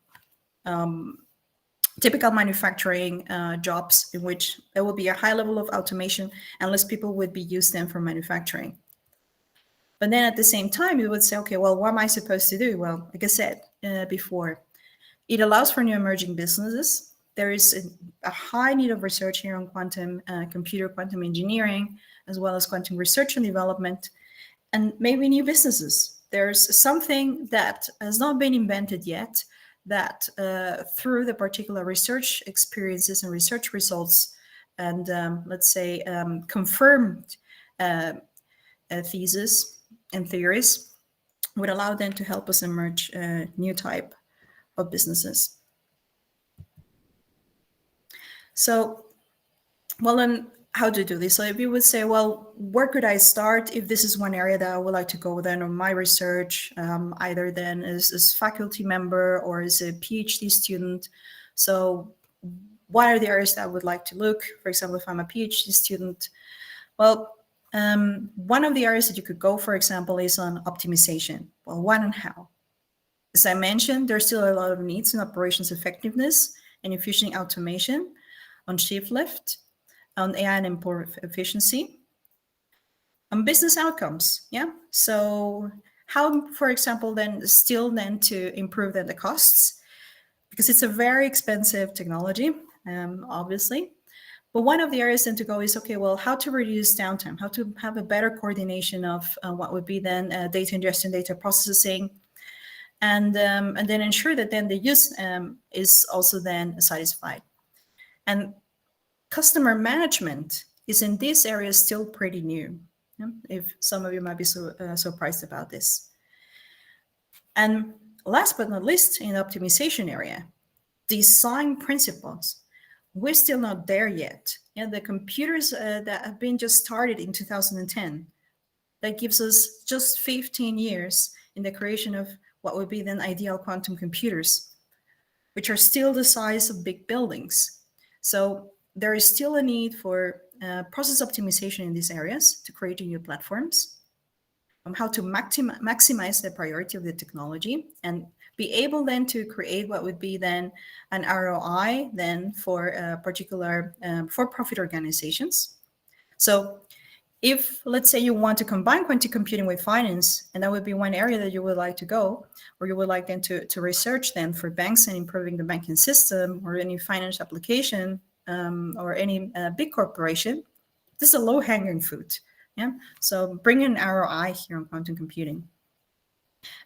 typical manufacturing jobs in which there will be a high level of automation and less people would be used then for manufacturing. But then at the same time, you would say, okay, well, what am I supposed to do? Well, like I said before, it allows for new emerging businesses. There is a high need of research here on quantum computer, quantum engineering, as well as quantum research and development, and maybe new businesses. There's something that has not been invented yet that through the particular research experiences and research results and let's say confirmed thesis and theories would allow them to help us emerge a new type of businesses. So, well, then how to do this? So if you would say, well, where could I start if this is one area that I would like to go then on my research, either then as faculty member or as a PhD student. So what are the areas that I would like to look? For example, if I'm a PhD student, well, one of the areas that you could go, for example, is on optimization. Well, when and how? As I mentioned, there's still a lot of needs in operations effectiveness and efficient automation, on shift left, on AI and import efficiency, on business outcomes. Yeah. So how, for example, then still then to improve then the costs, because it's a very expensive technology, obviously. But one of the areas then to go is, okay, well, how to reduce downtime, how to have a better coordination of what would be then data ingestion, data processing, and then ensure that then the use is also then satisfied. And customer management is in this area still pretty new, if some of you might be surprised about this. And last but not least, in the optimization area, design principles. We're still not there yet. The computers that have been just started in 2010, that gives us just 15 years in the creation of what would be then ideal quantum computers, which are still the size of big buildings. So there is still a need for process optimization in these areas to create new platforms, how to maximize the priority of the technology and be able then to create what would be then an ROI then for particular for-profit organizations. So if, let's say, you want to combine quantum computing with finance, and that would be one area that you would like to go, or you would like then to research then for banks and improving the banking system or any finance application or any big corporation, this is a low-hanging fruit. Yeah. So bring an ROI here on quantum computing.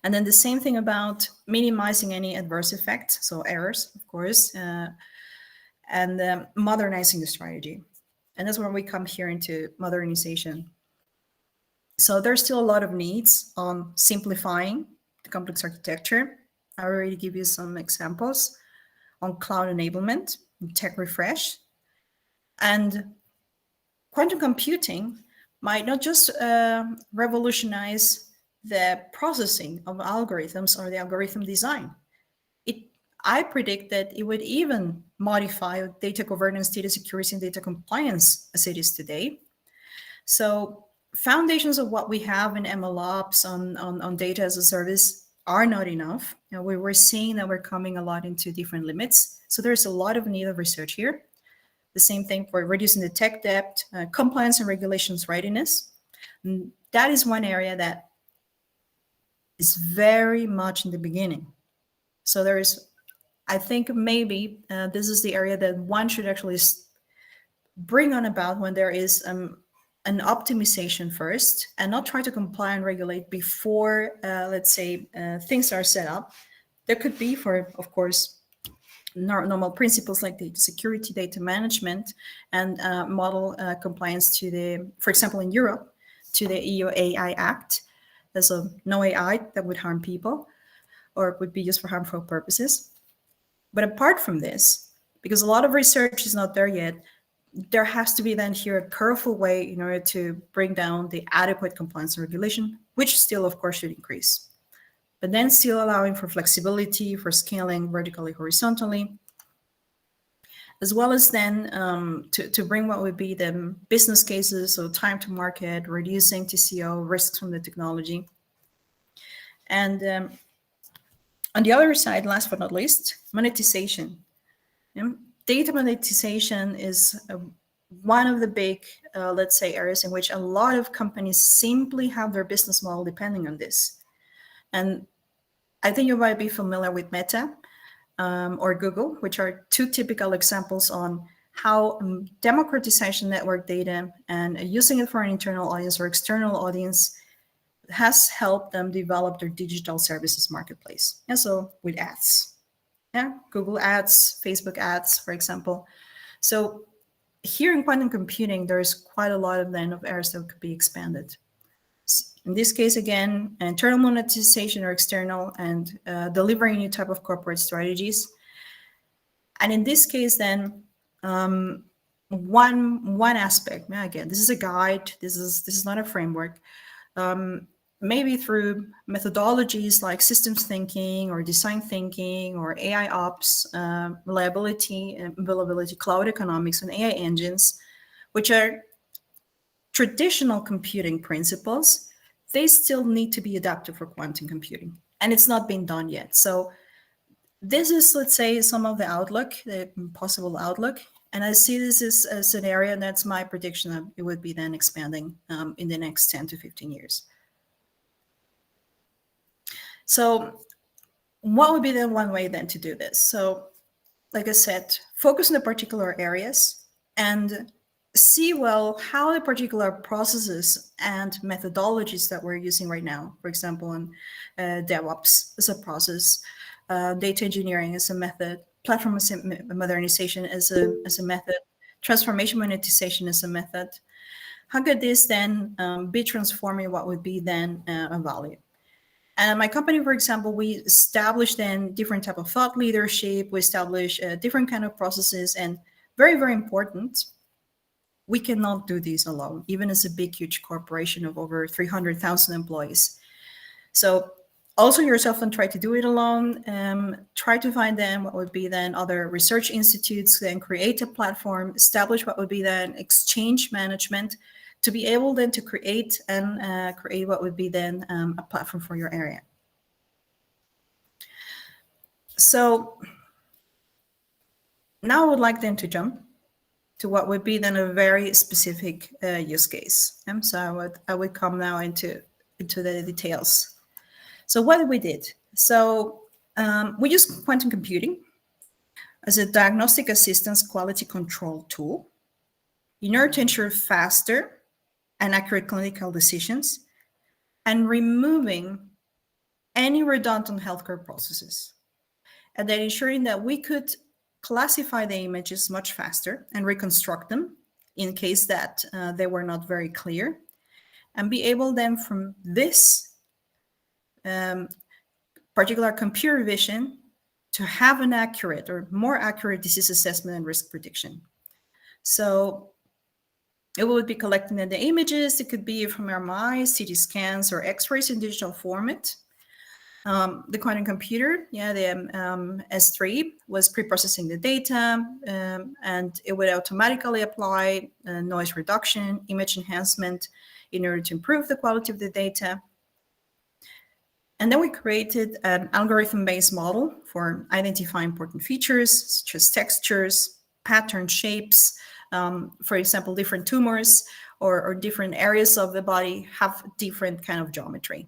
And then the same thing about minimizing any adverse effects, so errors, of course, and modernizing the strategy. And that's where we come here into modernization. So there's still a lot of needs on simplifying the complex architecture. I already give you some examples on cloud enablement, tech refresh. And quantum computing might not just revolutionize the processing of algorithms or the algorithm design. I predict that it would even modify data governance, data security, and data compliance as it is today. So foundations of what we have in MLOps on data as a service are not enough. We're seeing that we're coming a lot into different limits. So there's a lot of need of research here. The same thing for reducing the tech debt, compliance and regulations readiness. And that is one area that is very much in the beginning. So there is, I think maybe this is the area that one should actually bring on about when there is an optimization first, and not try to comply and regulate before, let's say, things are set up. There could be, for, of course, normal principles like data security, data management, and model compliance to the, for example, in Europe, to the EU AI Act. There's a no AI that would harm people or would be used for harmful purposes. But apart from this, because a lot of research is not there yet, there has to be then here a careful way in order to bring down the adequate compliance and regulation, which still, of course, should increase. But then still allowing for flexibility, for scaling vertically, horizontally, as well as then to bring what would be the business cases, so time to market, reducing TCO, risks from the technology. And on the other side, last but not least, monetization. Data monetization is one of the big, let's say, areas in which a lot of companies simply have their business model depending on this. And I think you might be familiar with Meta or Google, which are two typical examples on how democratization network data and using it for an internal audience or external audience has helped them develop their digital services marketplace. And so with ads, Google ads, Facebook ads, for example. So here in quantum computing, there's quite a lot of then of areas that could be expanded. In this case, again, internal monetization or external, and delivering new type of corporate strategies. And in this case, then one aspect. Again, this is a guide. This is not a framework. Maybe through methodologies like systems thinking or design thinking or AI ops, reliability and availability, cloud economics, and AI engines, which are traditional computing principles, they still need to be adapted for quantum computing. And it's not been done yet. So this is, let's say, some of the outlook, the possible outlook. And I see this as an area, and that's my prediction that it would be then expanding in the next 10 to 15 years. So what would be the one way then to do this? So like I said, focus on the particular areas and see well how the particular processes and methodologies that we're using right now, for example, in DevOps as a process, data engineering as a method, platform modernization as a method, transformation monetization as a method. How could this then be transforming what would be then a value? And my company, for example, we established then different type of thought leadership. We established different kind of processes, and very, very important, we cannot do these alone, even as a big, huge corporation of over 300,000 employees. So also yourself and try to do it alone. Try to find then what would be then other research institutes, then create a platform, establish what would be then exchange management, to be able then to create and create what would be then a platform for your area. So now I would like then to jump to what would be then a very specific use case. So I would come now into the details. So what we did? So we use quantum computing as a diagnostic assistance quality control tool in order to ensure faster and accurate clinical decisions, and removing any redundant healthcare processes. And then ensuring that we could classify the images much faster and reconstruct them in case that they were not very clear, and be able then from this particular computer vision to have an accurate or more accurate disease assessment and risk prediction. So it would be collecting the images. It could be from MRIs, CT scans, or X-rays in digital format. The quantum computer, the S3, was pre-processing the data, and it would automatically apply noise reduction, image enhancement in order to improve the quality of the data. And then we created an algorithm-based model for identifying important features, such as textures, pattern shapes. For example, different tumors or different areas of the body have different kind of geometry.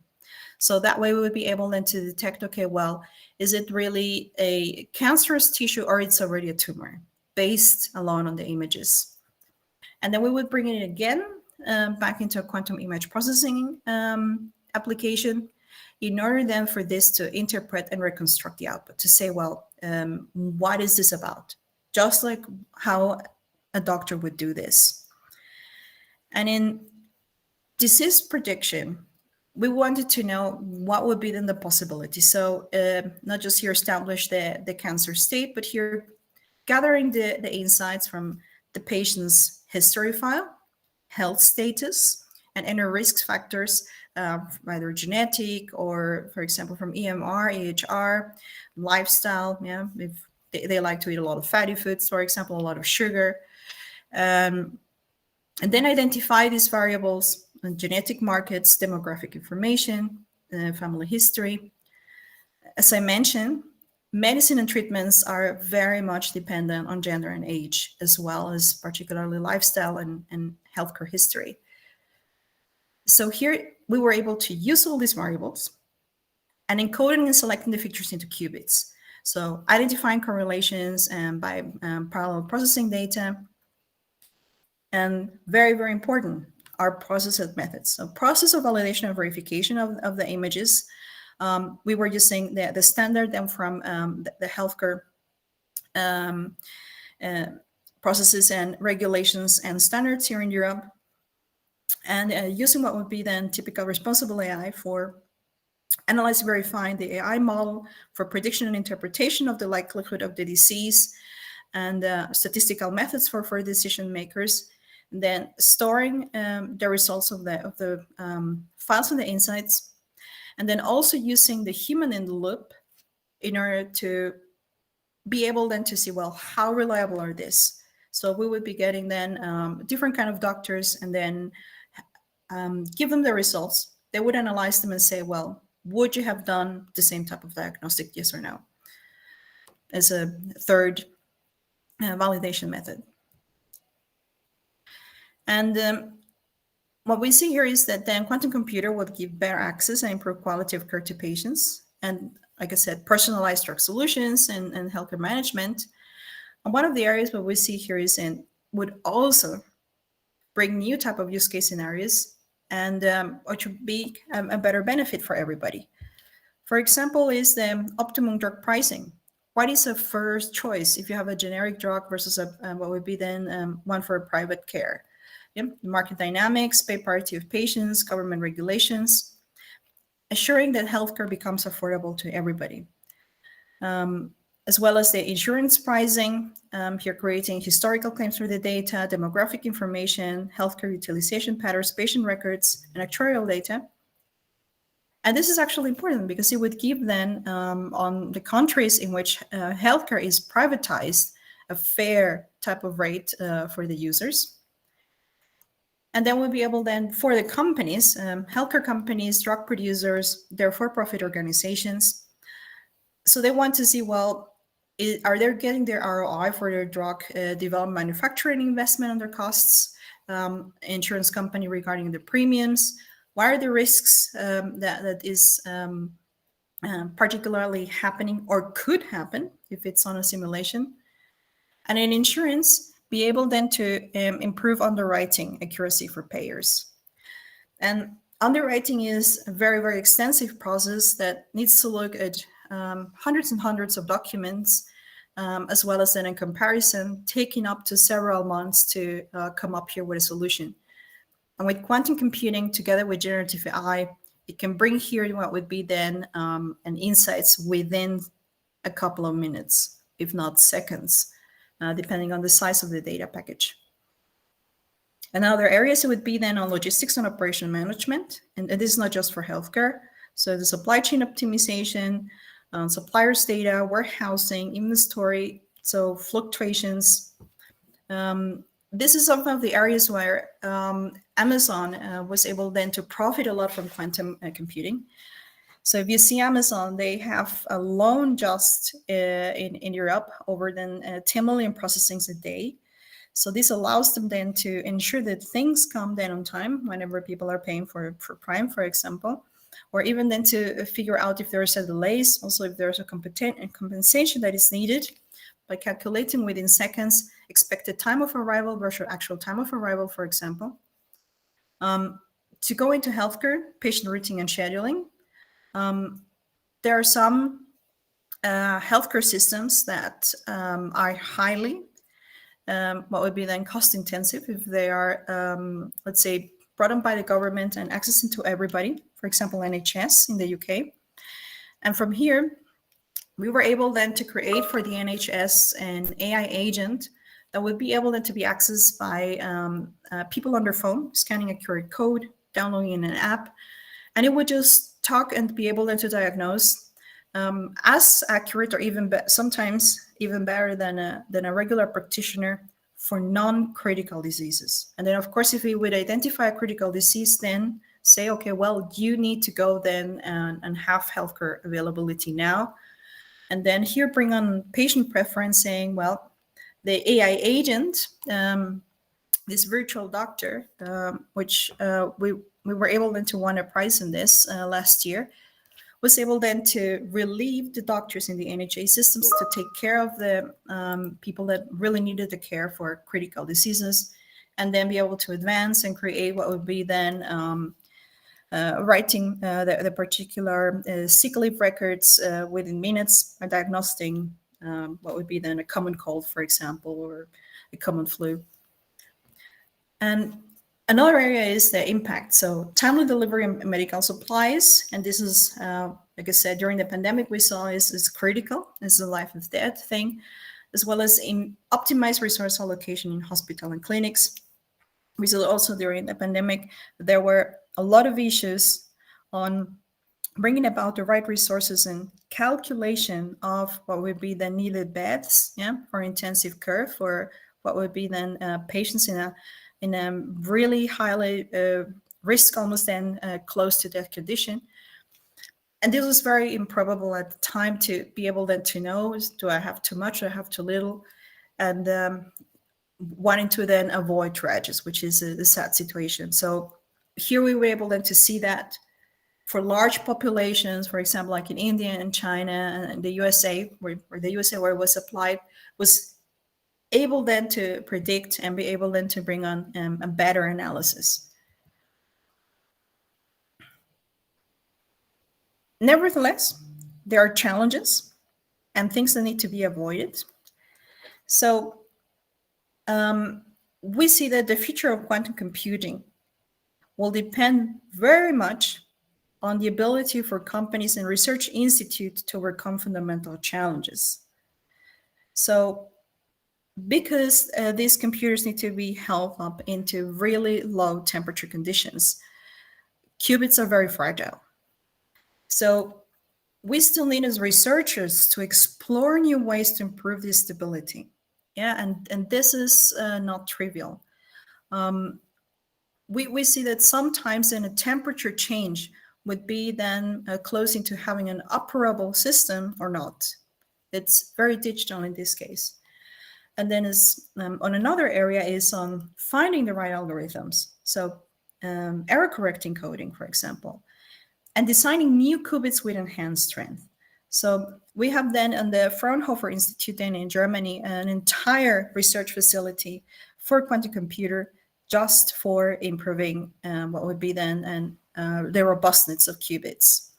So that way we would be able then to detect, okay, well, is it really a cancerous tissue or it's already a tumor based alone on the images? And then we would bring it again back into a quantum image processing application in order then for this to interpret and reconstruct the output, to say, well, what is this about? Just like how a doctor would do this. And in disease prediction, we wanted to know what would be then the possibility. So not just here establish the cancer state, but here gathering the insights from the patient's history file, health status, and any risk factors, either genetic or, for example, from EMR, EHR, lifestyle. Yeah, if they like to eat a lot of fatty foods, for example, a lot of sugar. And then identify these variables, genetic markers, demographic information, family history. As I mentioned, medicine and treatments are very much dependent on gender and age, as well as particularly lifestyle and healthcare history. So here we were able to use all these variables and encoding and selecting the features into qubits. So identifying correlations and by parallel processing data. And very, very important, are process methods. So process of validation and verification of the images. We were using the standard and from the healthcare processes and regulations and standards here in Europe. And using what would be then typical responsible AI for analyze, verifying the AI model for prediction and interpretation of the likelihood of the disease, and statistical methods for decision makers. And then storing the results of the files and the insights, and then also using the human in the loop in order to be able then to see, well, how reliable are these? So we would be getting then different kind of doctors and then give them the results. They would analyze them and say, well, would you have done the same type of diagnostic, yes or no? As a third validation method. And what we see here is that then quantum computer would give better access and improve quality of care to patients. And like I said, personalized drug solutions and healthcare management. And one of the areas what we see here is would also bring new type of use case scenarios and which would be a better benefit for everybody. For example, is the optimum drug pricing. What is a first choice if you have a generic drug versus what would be then one for private care? Market dynamics, pay parity of patients, government regulations, assuring that healthcare becomes affordable to everybody. As well as the insurance pricing, here creating historical claims for the data, demographic information, healthcare utilization patterns, patient records, and actuarial data. And this is actually important because it would give then on the countries in which healthcare is privatized a fair type of rate for the users. And then we'll be able then for the companies, healthcare companies, drug producers, their for-profit organizations. So they want to see, well, are they getting their ROI for their drug development, manufacturing investment on their costs, insurance company regarding the premiums, what are the risks that is particularly happening or could happen if it's on a simulation. And in insurance, be able then to improve underwriting accuracy for payers. And underwriting is a very, very extensive process that needs to look at hundreds and hundreds of documents, as well as then in comparison, taking up to several months to come up here with a solution. And with quantum computing together with generative AI, it can bring here what would be then an insights within a couple of minutes, if not seconds, depending on the size of the data package. And other areas would be then on logistics and operational management. And this is not just for healthcare, So the supply chain optimization, suppliers data, warehousing, inventory, so fluctuations. This is some of the areas where Amazon was able then to profit a lot from quantum computing. So if you see Amazon, they have alone just in Europe over than 10 million processings a day. So this allows them then to ensure that things come then on time whenever people are paying for Prime, for example, or even then to figure out if there's a delays, also if there's a compensation that is needed by calculating within seconds expected time of arrival versus actual time of arrival, for example. To go into healthcare, patient routing and scheduling, there are some healthcare systems that are highly what would be then cost intensive if they are, let's say, brought on by the government and accessing to everybody, for example, NHS in the UK. And from here, we were able then to create for the NHS an AI agent that would be able then to be accessed by people on their phone, scanning a QR code, downloading an app, and it would just talk and be able then to diagnose as accurate or even sometimes even better than a regular practitioner for non-critical diseases. And then, of course, if we would identify a critical disease, then say, okay, well, you need to go then and have healthcare availability now. And then here bring on patient preference saying, well, the AI agent, this virtual doctor, which we were able then to win a prize in this last year, was able then to relieve the doctors in the NHS systems to take care of the people that really needed the care for critical diseases, and then be able to advance and create what would be then writing the particular sick leave records within minutes, or diagnosing what would be then a common cold, for example, or a common flu. And another area is the impact. So timely delivery of medical supplies, and this is, like I said, during the pandemic, we saw is critical. This is a life of death thing, as well as in optimized resource allocation in hospital and clinics. We saw also during the pandemic, there were a lot of issues on bringing about the right resources and calculation of what would be the needed beds, for intensive care, for what would be then patients in a really highly risk, almost then close to death condition. And this was very improbable at the time to be able then to know, do I have too much, do I have too little? And wanting to then avoid tragedies, which is a sad situation. So here we were able then to see that for large populations, for example, like in India and China and the USA, where it was applied, was able then to predict and be able then to bring on a better analysis. Nevertheless, there are challenges and things that need to be avoided. So we see that the future of quantum computing will depend very much on the ability for companies and research institutes to overcome fundamental challenges. So because these computers need to be held up into really low temperature conditions, qubits are very fragile. So we still need as researchers to explore new ways to improve the stability. And this is not trivial. We see that sometimes in a temperature change would be then closing to having an operable system or not. It's very digital in this case. And then is on another area is on finding the right algorithms. So error correcting coding, for example, and designing new qubits with enhanced strength. So we have then on the Fraunhofer Institute then in Germany, an entire research facility for quantum computer just for improving what would be then the robustness of qubits.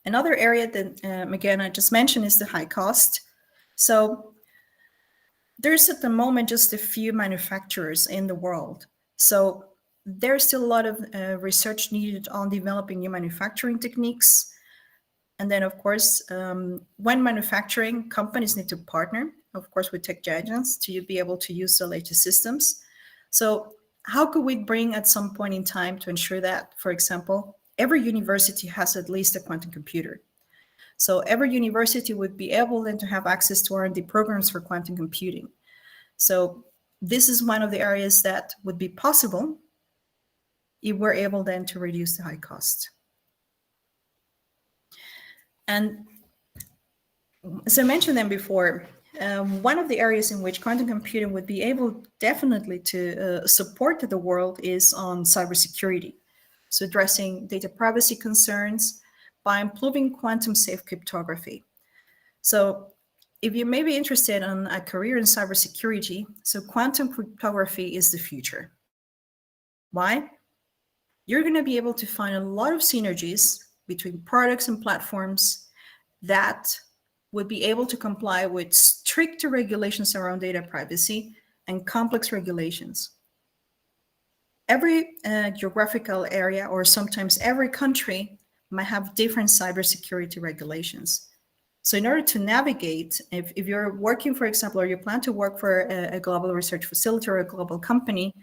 Another area that, again, I just mentioned is the high cost. So there's at the moment just a few manufacturers in the world. So there's still a lot of research needed on developing new manufacturing techniques. And then, of course, when manufacturing, companies need to partner, of course, with tech giants to be able to use the latest systems. So how could we bring at some point in time to ensure that, for example, every university has at least a quantum computer. So every university would be able then to have access to R&D programs for quantum computing. So this is one of the areas that would be possible if we're able then to reduce the high cost. And as I mentioned then before, one of the areas in which quantum computing would be able definitely to support the world is on cybersecurity. So addressing data privacy concerns by improving quantum safe cryptography. So if you may be interested in a career in cybersecurity, so quantum cryptography is the future. Why? You're going to be able to find a lot of synergies between products and platforms that would be able to comply with stricter regulations around data privacy and complex regulations. Every geographical area, or sometimes every country, might have different cybersecurity regulations. So in order to navigate, if you're working, for example, or you plan to work for a global research facility or a global company,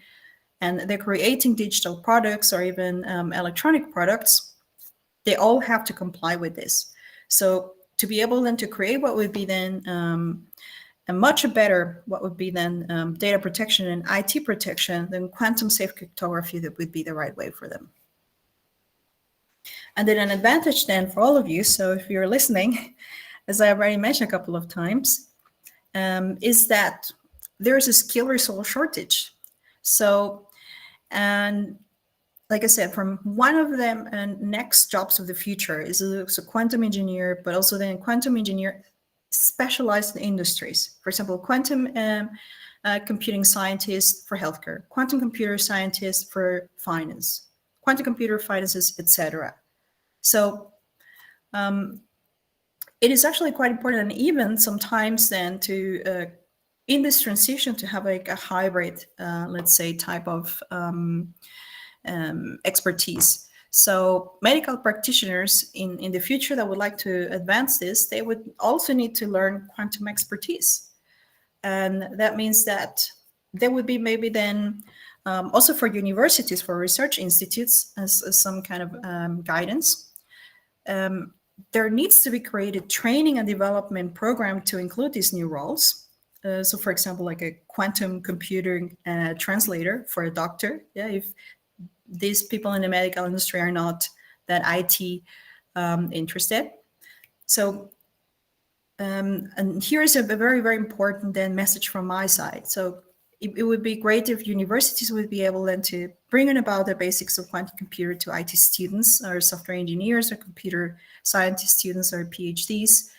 and they're creating digital products or even electronic products, they all have to comply with this. So to be able then to create what would be then a much better, what would be then data protection and IT protection, then quantum safe cryptography, that would be the right way for them. And then an advantage then for all of you, so if you're listening, as I already mentioned a couple of times, is that there's a skill resource shortage. So, and like I said, from one of them and next jobs of the future is a quantum engineer, but also then quantum engineer specialized in industries. For example, quantum computing scientist for healthcare, quantum computer scientist for finance, quantum computer finances, etc. So it is actually quite important, and even sometimes then to in this transition to have like a hybrid, let's say, type of expertise. So medical practitioners in the future that would like to advance this, they would also need to learn quantum expertise. And that means that there would be maybe then also for universities, for research institutes, as some kind of guidance. There needs to be created training and development program to include these new roles. So for example, like a quantum computing translator for a doctor. Yeah, if these people in the medical industry are not that IT interested. So, and here's a very, very important then message from my side. So it would be great if universities would be able then to bring in about the basics of quantum computer to IT students or software engineers or computer scientist students or PhDs.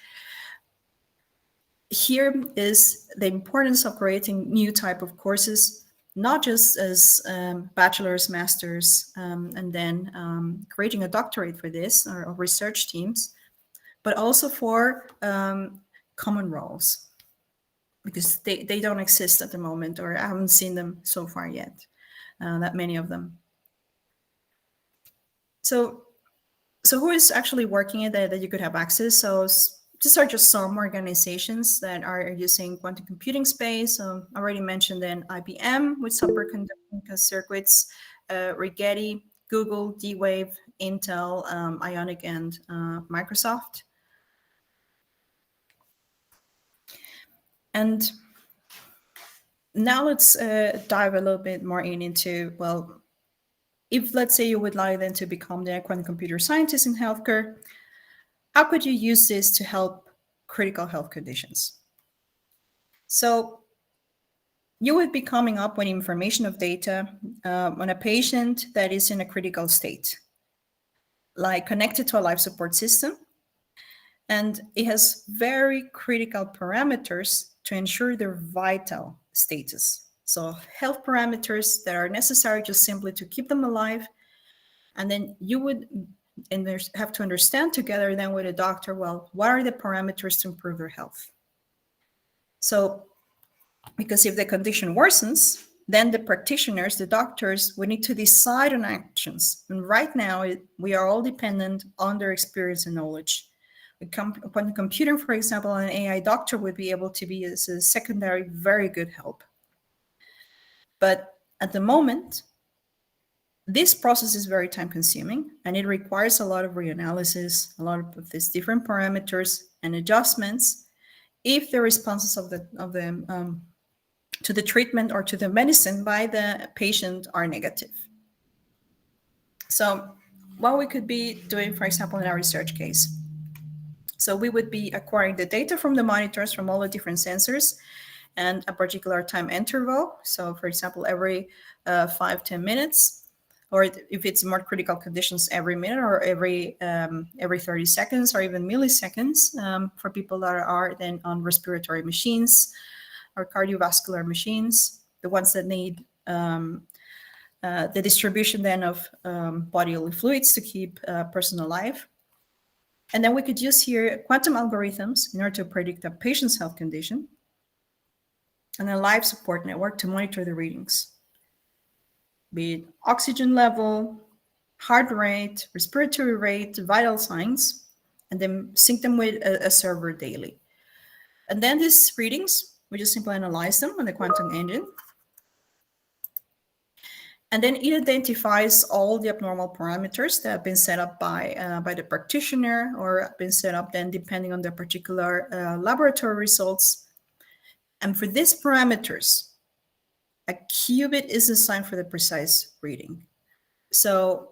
Here is the importance of creating new type of courses, not just as bachelor's, master's, and then creating a doctorate for this or research teams, but also for common roles, because they don't exist at the moment, or I haven't seen them so far yet, that many of them. So who is actually working it that you could have access? So these are just some organizations that are using quantum computing space. I already mentioned then IBM with superconducting circuits, Rigetti, Google, D-Wave, Intel, Ionic, and Microsoft. And now let's dive a little bit more into, well, if let's say you would like then to become the quantum computer scientist in healthcare, how could you use this to help critical health conditions? So you would be coming up with information of data on a patient that is in a critical state, like connected to a life support system. And it has very critical parameters to ensure their vital status. So health parameters that are necessary just simply to keep them alive. And then you would have to understand together then with a doctor, well, what are the parameters to improve their health? So, because if the condition worsens, then the practitioners, the doctors, would need to decide on actions. And right now, we are all dependent on their experience and knowledge. Quantum computing, for example, an AI doctor would be able to be as a secondary, very good help. But at the moment, This process is very time consuming, and it requires a lot of reanalysis, a lot of these different parameters and adjustments if the responses of the to the treatment or to the medicine by the patient are negative. So what we could be doing, for example, in our research case. So we would be acquiring the data from the monitors from all the different sensors and a particular time interval. So for example, every 5-10 minutes, or if it's more critical conditions, every minute or every 30 seconds or even milliseconds for people that are then on respiratory machines or cardiovascular machines, the ones that need the distribution then of bodily fluids to keep a person alive. And then we could use here quantum algorithms in order to predict a patient's health condition and a live support network to monitor the readings, be it oxygen level, heart rate, respiratory rate, vital signs, and then sync them with a server daily. And then these readings, we just simply analyze them on the quantum engine. And then it identifies all the abnormal parameters that have been set up by the practitioner or have been set up then depending on the particular laboratory results. And for these parameters, a qubit is assigned for the precise reading. So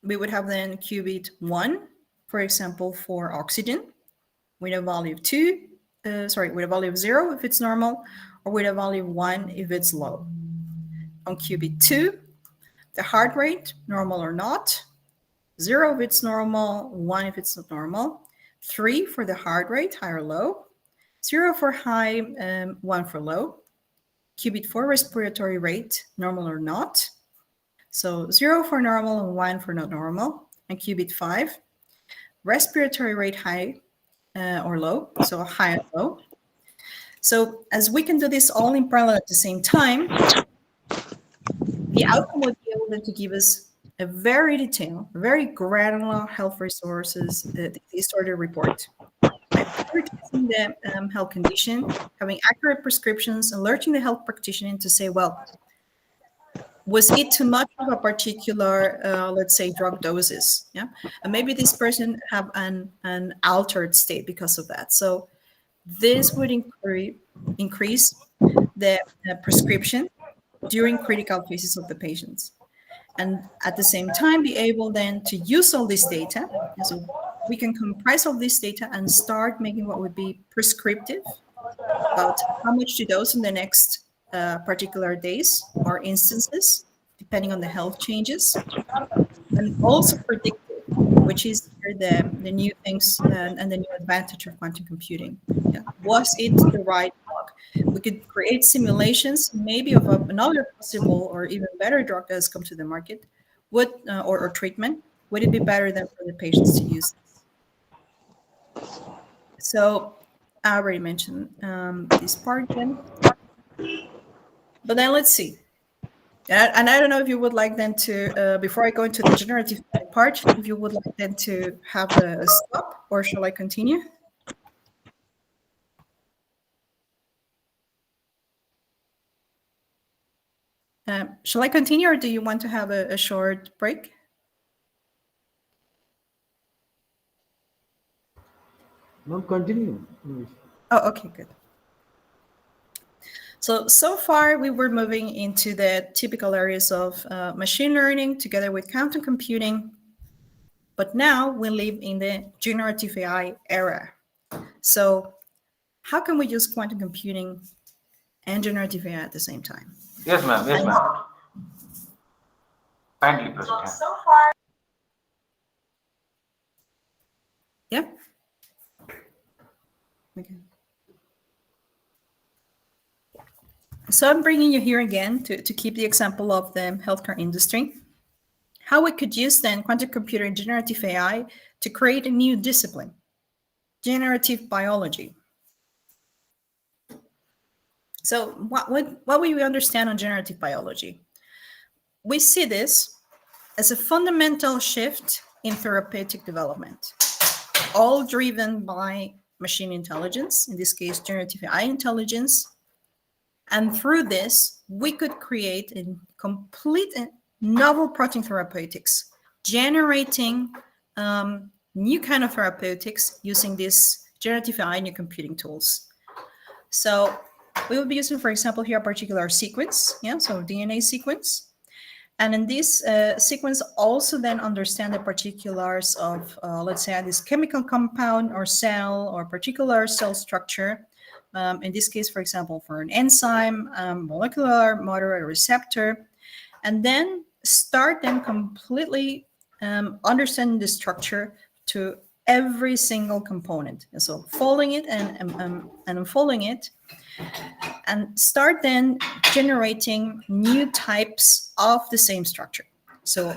we would have then qubit 1, for example, for oxygen, with a value of 2, with a value of 0 if it's normal, or with a value of 1 if it's low. On qubit 2, the heart rate, normal or not, 0 if it's normal, 1 if it's not normal, 3 for the heart rate, high or low, 0 for high, 1 for low, qubit 4 respiratory rate, normal or not, so 0 for normal and 1 for not normal, and qubit 5, respiratory rate high or low, so high and low. So as we can do this all in parallel at the same time, the outcome would be able to give us a very detailed, very granular health resources disorder report. By prioritizing the health condition, having accurate prescriptions, alerting the health practitioner to say, well, was it too much of a particular, let's say, drug doses? Yeah, and maybe this person have an altered state because of that. So this would increase the prescription during critical phases of the patients, and at the same time be able then to use all this data. So we can comprise all this data and start making what would be prescriptive about how much to dose in the next particular days or instances, depending on the health changes, and also predictive, which is the new things and the new advantage of quantum computing. Yeah. Was it the right drug? We could create simulations, maybe of another possible or even better drug that has come to the market, or treatment. Would it be better than for the patients to use this? So I already mentioned this part then. But then let's see. And I don't know if you would like then to, before I go into the generative part, if you would like then to have a stop, or shall I continue? Shall I continue, or do you want to have a short break? No, continue. Oh, okay, good. So far, we were moving into the typical areas of machine learning together with quantum computing. But now we live in the generative AI era. So how can we use quantum computing and generative AI at the same time? Yes, ma'am. Yes, ma'am. Kindly proceed. So far. Yeah. Okay. So I'm bringing you here again to keep the example of the healthcare industry. How we could use then quantum computer and generative AI to create a new discipline, generative biology. So what we understand on generative biology? We see this as a fundamental shift in therapeutic development, all driven by machine intelligence, in this case, generative AI intelligence. And through this, we could create a complete novel protein therapeutics, generating new kind of therapeutics using these generative AI new computing tools. So we will be using, for example, here a particular sequence, so DNA sequence. And in this sequence, also then understand the particulars of, let's say, this chemical compound or cell or particular cell structure. In this case, for example, for an enzyme, molecular motor, a receptor, and then start then completely understanding the structure to every single component. And so folding it and unfolding it, and start then generating new types of the same structure. So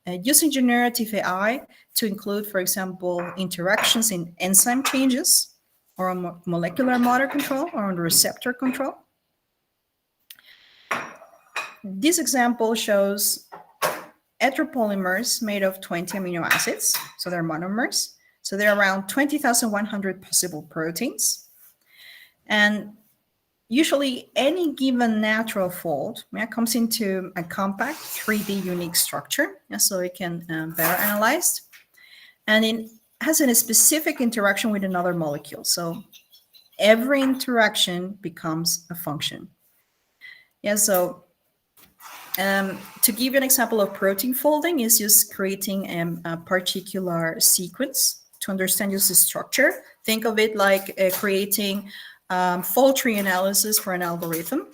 using generative AI to include, for example, interactions in enzyme changes or on molecular motor control or on receptor control. This example shows heteropolymers made of 20 amino acids. So they're monomers. So there are around 20,100 possible proteins. And usually any given natural fold comes into a compact 3D unique structure, so it can better analyzed. And it has a specific interaction with another molecule. So every interaction becomes a function. So to give you an example of protein folding is just creating a particular sequence to understand just the structure. Think of it like creating fold tree analysis for an algorithm,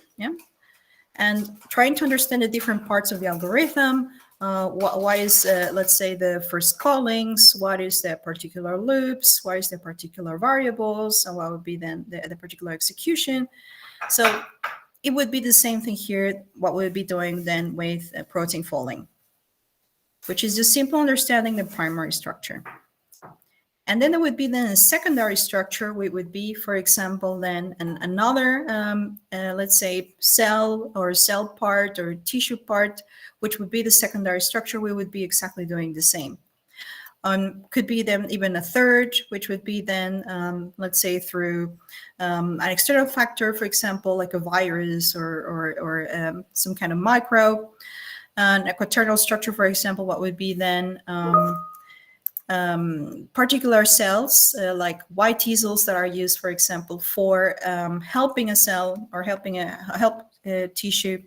and trying to understand the different parts of the algorithm. What is, let's say, the first callings? What is the particular loops? What is the particular variables? And what would be then the particular execution? So it would be the same thing here, what we'll be doing then with protein folding, which is just simple understanding the primary structure. And then there would be then a secondary structure, which would be, for example, then another, let's say, cell or cell part or tissue part, which would be the secondary structure. We would be exactly doing the same. Could be then even a third, which would be then, let's say, through an external factor, for example, like a virus or some kind of microbe. And a quaternal structure, for example, what would be then particular cells like white T cells that are used, for example, for helping a cell or helping a tissue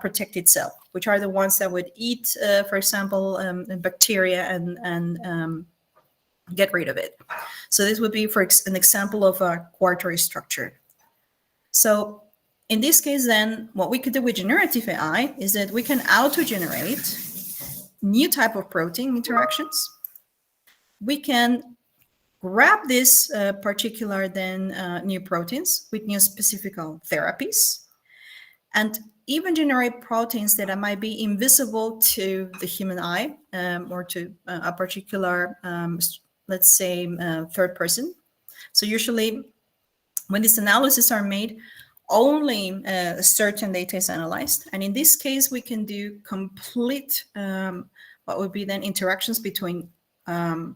protect itself, which are the ones that would eat, for example, bacteria and get rid of it. So this would be for an example of a quaternary structure. So in this case, then, what we could do with generative AI is that we can auto-generate new type of protein interactions. We can grab this particular then new proteins with new specific therapies, and even generate proteins that might be invisible to the human eye or to a particular, let's say, third person. So usually when these analyses are made, only certain data is analyzed. And in this case, we can do complete, what would be then interactions between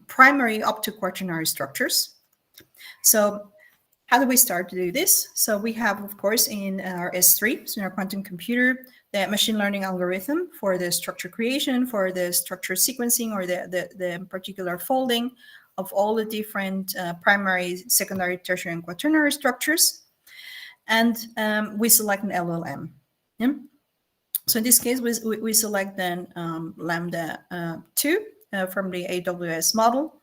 primary up to quaternary structures. So how do we start to do this? So we have, of course, in our S3, so in our quantum computer, the machine learning algorithm for the structure creation, for the structure sequencing, or the particular folding of all the different primary, secondary, tertiary, and quaternary structures. And we select an LLM. Yeah? So in this case, we select then Lambda 2 from the AWS model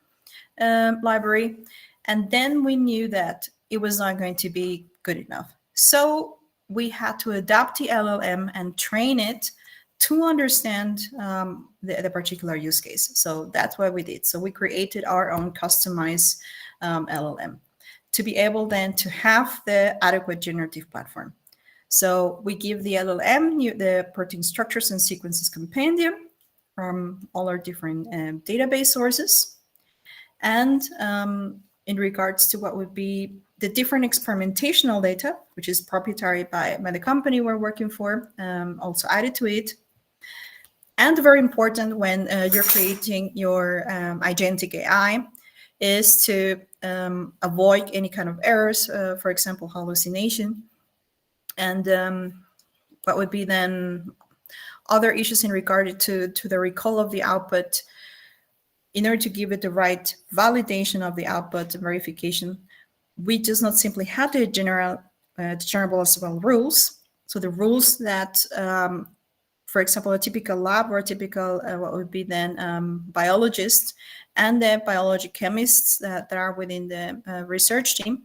library. And then we knew that it was not going to be good enough. So we had to adapt the LLM and train it to understand the particular use case. So that's what we did. So we created our own customized LLM to be able then to have the adequate generative platform. So we give the LLM the protein structures and sequences compendium from all our different database sources. And in regards to what would be the different experimentational data, which is proprietary by the company we're working for, also added to it. And very important when you're creating your agentic AI is to avoid any kind of errors, for example, hallucination. And what would be then other issues in regard to the recall of the output. In order to give it the right validation of the output and verification, we just not simply have the generalizable rules. So the rules that, for example, a typical lab or a typical what would be then biologists and the biology chemists that are within the research team,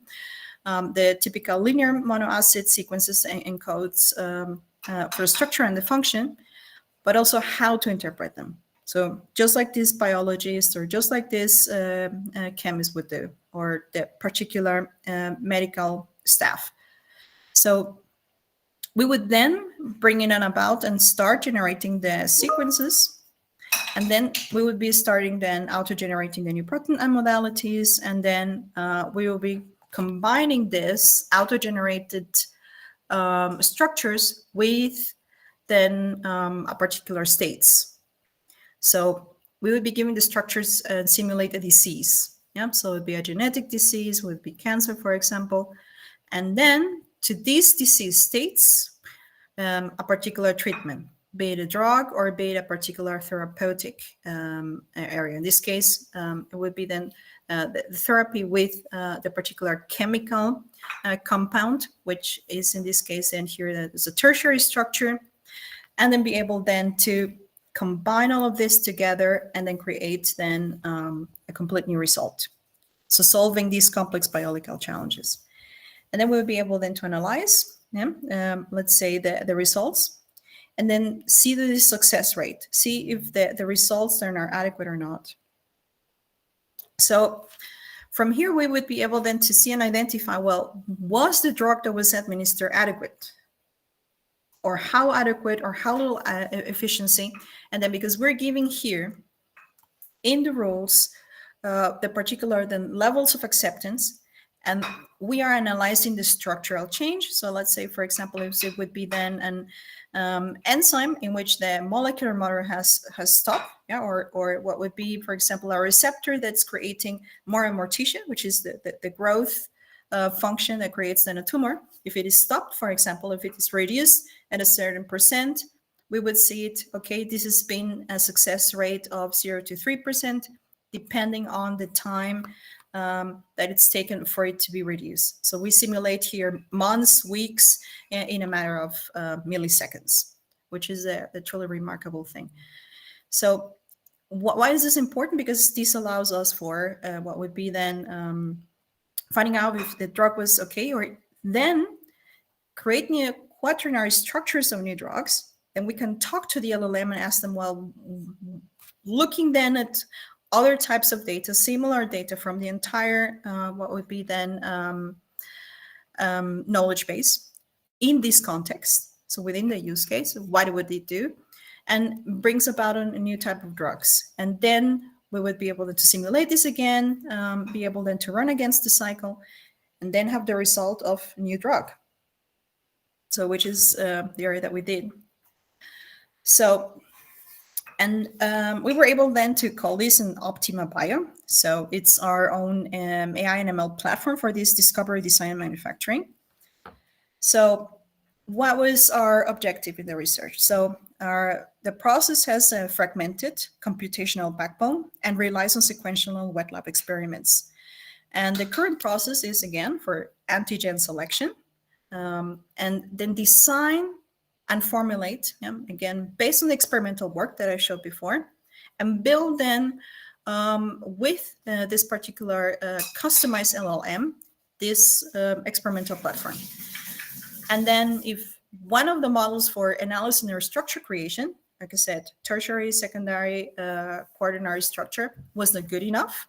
the typical linear monoacid sequences and codes for the structure and the function, but also how to interpret them. So just like this biologist or just like this chemist would do, or the particular medical staff. So we would then bring it on about and start generating the sequences. And then we would be starting then auto-generating the new protein and modalities. And then we will be combining this auto-generated structures with then a particular states. So we would be giving the structures and simulate a disease. Yeah, so it would be a genetic disease, would be cancer, for example. And then to these disease states, a particular treatment, be it a drug or be it a particular therapeutic area. In this case, it would be then the therapy with the particular chemical compound, which is in this case then here that is a tertiary structure, and then be able then to combine all of this together and then create then a complete new result. So solving these complex biological challenges. And then we'll be able then to analyze, let's say the results, and then see the success rate, see if the results then are adequate or not. So from here, we would be able then to see and identify, well, was the drug that was administered adequate? Or how adequate or how little efficiency? And then because we're giving here in the rules, the particular then levels of acceptance, and we are analyzing the structural change. So let's say, for example, if it would be then an enzyme in which the molecular motor has stopped, yeah, or what would be, for example, a receptor that's creating more and more tissue, which is the growth function that creates then a tumor. If it is stopped, for example, if it is reduced at a certain percent, we would see it, okay, this has been a success rate of 0 to 3%, depending on the time that it's taken for it to be reduced. So we simulate here months, weeks, in a matter of milliseconds, which is a truly remarkable thing. So why is this important? Because this allows us for what would be then finding out if the drug was okay, or then create new quaternary structures of new drugs. Then we can talk to the LLM and ask them, well, looking then at other types of data, similar data from the entire, what would be then knowledge base in this context. So within the use case, what would it do? And brings about a new type of drugs. And then we would be able to simulate this again, be able then to run against the cycle, and then have the result of a new drug. So which is the area that we did. So, and we were able then to call this an Optima Bio. So it's our own AI and ML platform for this discovery, design, and manufacturing. So what was our objective in the research? So the process has a fragmented computational backbone and relies on sequential wet lab experiments. And the current process is, again, for antigen selection, and then design and formulate, again, based on the experimental work that I showed before, and build then with this particular customized LLM, this experimental platform. And then if one of the models for analysis or structure creation, like I said, tertiary, secondary, quaternary structure was not good enough,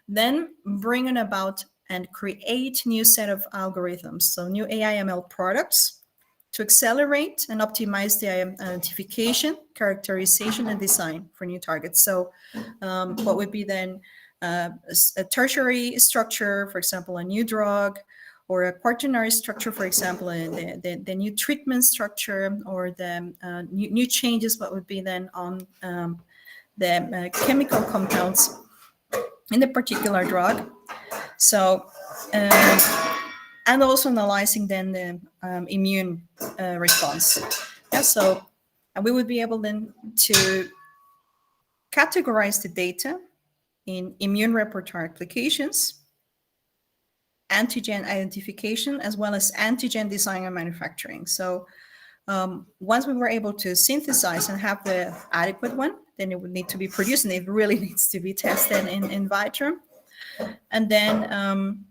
then bring it about and create new set of algorithms, so new AI ML products to accelerate and optimize the identification, characterization, and design for new targets. So what would be then a tertiary structure, for example, a new drug, or a quaternary structure, for example, the new treatment structure, or the new changes, what would be then on the chemical compounds in the particular drug. So, and also analyzing then the immune response. Yeah, so And we would be able then to categorize the data in immune repertoire applications, antigen identification, as well as antigen design and manufacturing. So once we were able to synthesize and have the adequate one, then it would need to be produced, and it really needs to be tested in vitro. And then,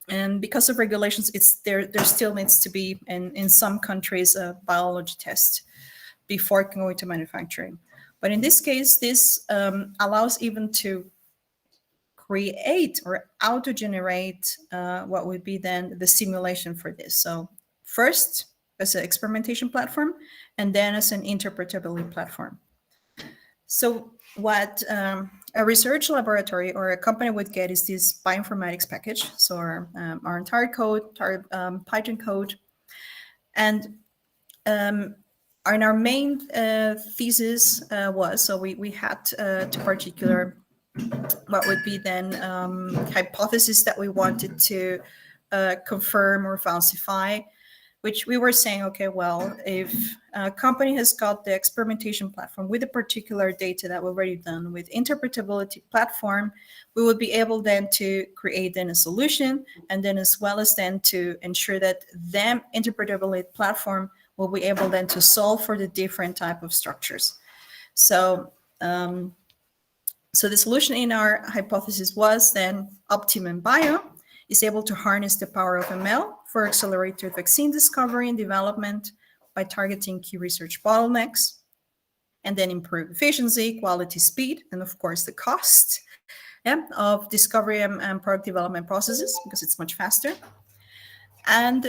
and because of regulations, there still needs to be, in some countries, a biology test before going to manufacturing. But in this case, this allows even to create or auto-generate what would be then the simulation for this. So first, as an experimentation platform, and then as an interpretability platform. So what a research laboratory or a company would get is this bioinformatics package. So our entire code, our Python code, and our main thesis was, so we had two particular, what would be then hypothesis that we wanted to confirm or falsify, which we were saying, okay, well, if a company has got the experimentation platform with the particular data that we've already done with interpretability platform, we would be able then to create then a solution, and then as well as then to ensure that them interpretability platform will be able then to solve for the different type of structures. So, so the solution in our hypothesis was then Optimum Bio is able to harness the power of ML for accelerated vaccine discovery and development by targeting key research bottlenecks, and then improve efficiency, quality, speed, and of course the cost of discovery and product development processes, because it's much faster. And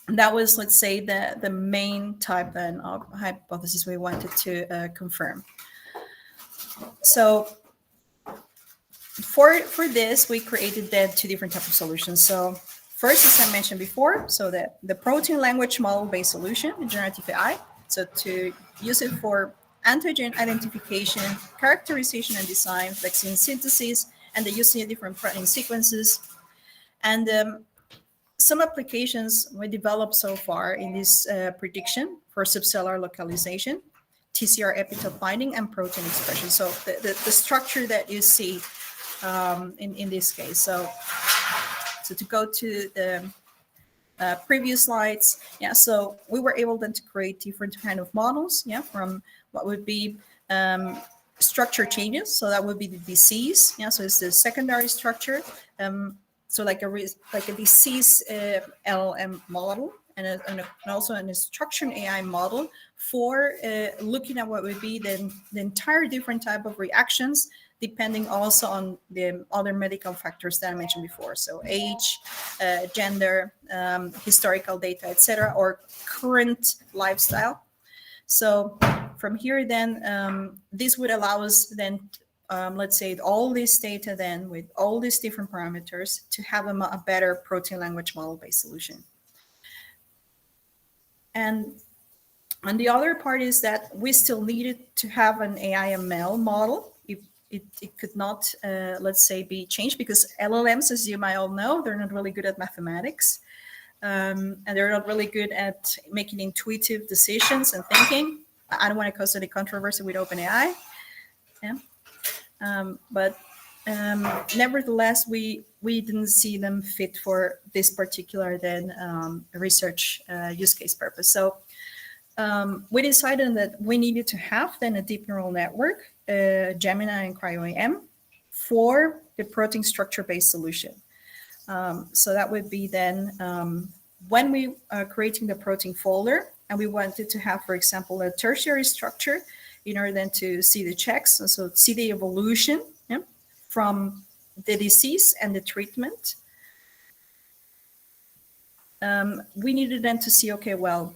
that was, let's say, the main type then of hypothesis we wanted to confirm. So for this, we created then two different types of solutions. So first, as I mentioned before, so the protein language model-based solution, Generative AI, so to use it for antigen identification, characterization and design, vaccine synthesis, and the using of different protein sequences. And some applications we developed so far in this prediction for subcellular localization, TCR epitope binding, and protein expression. So the structure that you see in this case. So to go to the previous slides, yeah, so we were able then to create different kind of models, yeah, from what would be structure changes. So that would be the disease, yeah, so it's the secondary structure. So like a disease LLM model, and also an instruction AI model for looking at what would be the entire different type of reactions, depending also on the other medical factors that I mentioned before. So age, gender, historical data, etc., or current lifestyle. So from here then, this would allow us then, let's say, all this data then with all these different parameters to have a better protein language model-based solution. And the other part is that we still needed to have an AI ML model. It could not, let's say, be changed, because LLMs, as you might all know, they're not really good at mathematics. And they're not really good at making intuitive decisions and thinking. I don't want to cause any controversy with OpenAI. Yeah. But nevertheless, we didn't see them fit for this particular then research use case purpose. So we decided that we needed to have then a deep neural network, Gemini and Cryo-AM, for the protein structure-based solution. So that would be then when we are creating the protein folder, and we wanted to have, for example, a tertiary structure in order then to see the checks, and so see the evolution from the disease and the treatment. We needed then to see, okay, well,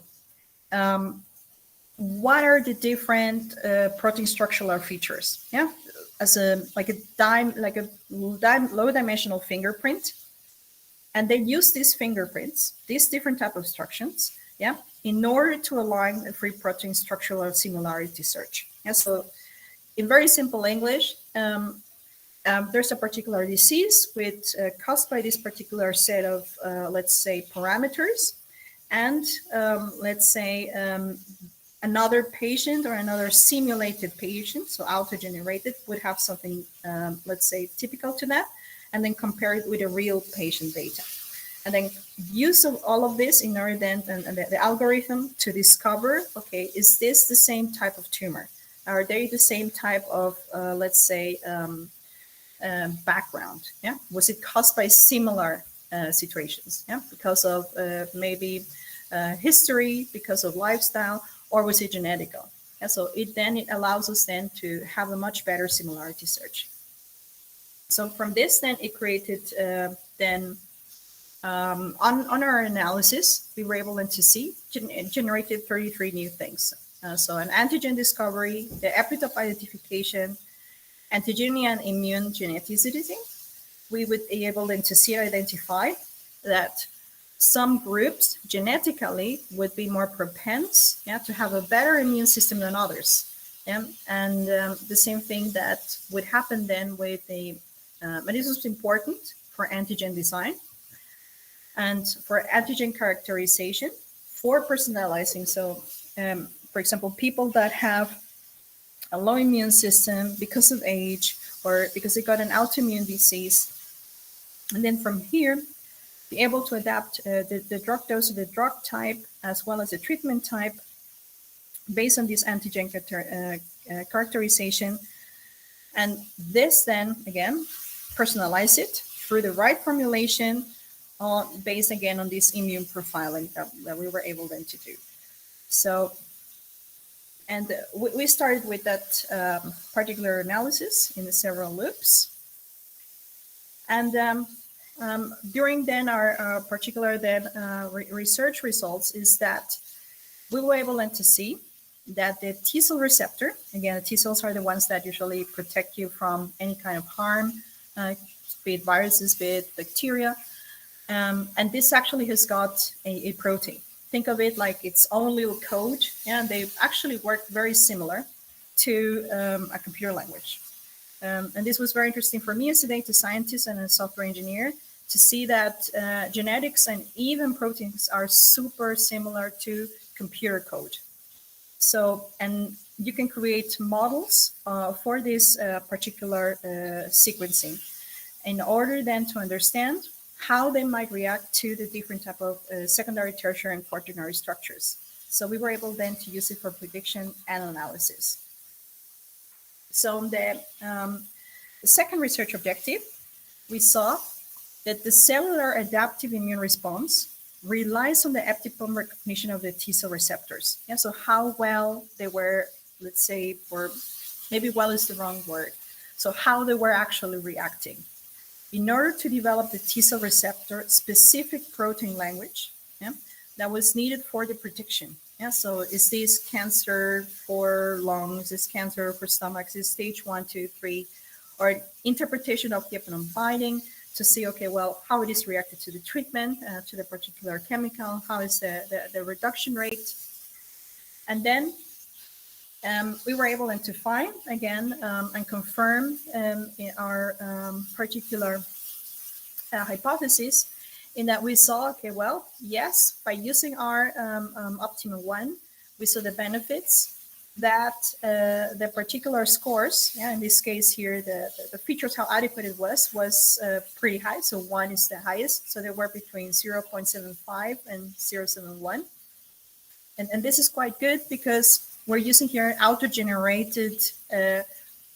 what are the different protein structural features? Yeah, as a low dimensional fingerprint, and they use these fingerprints, these different type of instructions, yeah, in order to align a free protein structural similarity search. Yeah, so in very simple English, there's a particular disease with caused by this particular set of, let's say, parameters. and let's say another patient or another simulated patient, so auto-generated, would have something, let's say, typical to that, and then compare it with a real patient data. And then use all of this in order then and the algorithm to discover, okay, is this the same type of tumor? Are they the same type of, let's say, background? Yeah, was it caused by similar situations? Yeah, because of maybe history, because of lifestyle, or was it genetical? Yeah, so it allows us then to have a much better similarity search. So from this, then it created on our analysis, we were able then to see generated 33 new things. So an antigen discovery, the epitope identification, antigeny and immune geneticity. We would be able then to see identify that some groups genetically would be more propense, yeah, to have a better immune system than others. Yeah? And the same thing that would happen then with the, and this is important for antigen design and for antigen characterization, for personalizing. So, for example, people that have a low immune system because of age or because they got an autoimmune disease, and then from here, be able to adapt the drug dose or the drug type as well as the treatment type based on this antigen characterization. And this then, again, personalize it through the right formulation based again on this immune profiling that we were able then to do. So, and we started with that particular analysis in the several loops. And during then our particular then research results is that we were able then to see that the T cell receptor, again, the T cells are the ones that usually protect you from any kind of harm, be it viruses, be it bacteria. And this actually has got a protein. Think of it like its own little code, and they actually work very similar to a computer language. And this was very interesting for me as a data scientist and a software engineer to see that genetics and even proteins are super similar to computer code. So, and you can create models for this particular sequencing in order then to understand how they might react to the different type of secondary, tertiary, and quaternary structures. So we were able then to use it for prediction and analysis. So the second research objective, we saw that the cellular adaptive immune response relies on the epitope recognition of the T cell receptors. Yeah, so how well they were, let's say, or maybe well is the wrong word. So how they were actually reacting. In order to develop the T cell receptor specific protein language, yeah, that was needed for the prediction. Yeah, so is this cancer for lungs, is cancer for stomach, is stage 1, 2, 3, or interpretation of the epitope binding to see, okay, well, how it is reacted to the treatment, to the particular chemical, how is the reduction rate. And then we were able then to find, again, and confirm in our particular hypothesis in that we saw, okay, well, yes, by using our Optima 1, we saw the benefits that the particular scores, yeah, in this case here, the features, how adequate it was pretty high. So 1 is the highest. So they were between 0.75 and 0.71. And this is quite good because we're using here auto-generated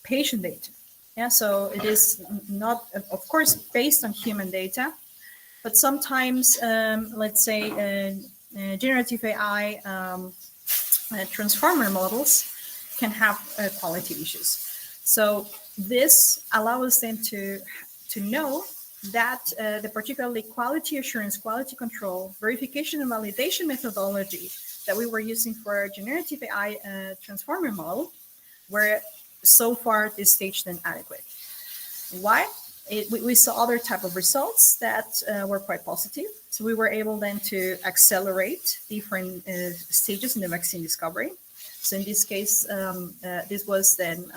patient data. Yeah, so it is not, of course, based on human data, but sometimes, let's say, generative AI transformer models can have quality issues. So this allows us then to know that the particularly quality assurance, quality control, verification and validation methodology that we were using for our generative AI transformer model were so far at this stage then adequate. Why? We saw other type of results that were quite positive. So we were able then to accelerate different stages in the vaccine discovery. So in this case, this was then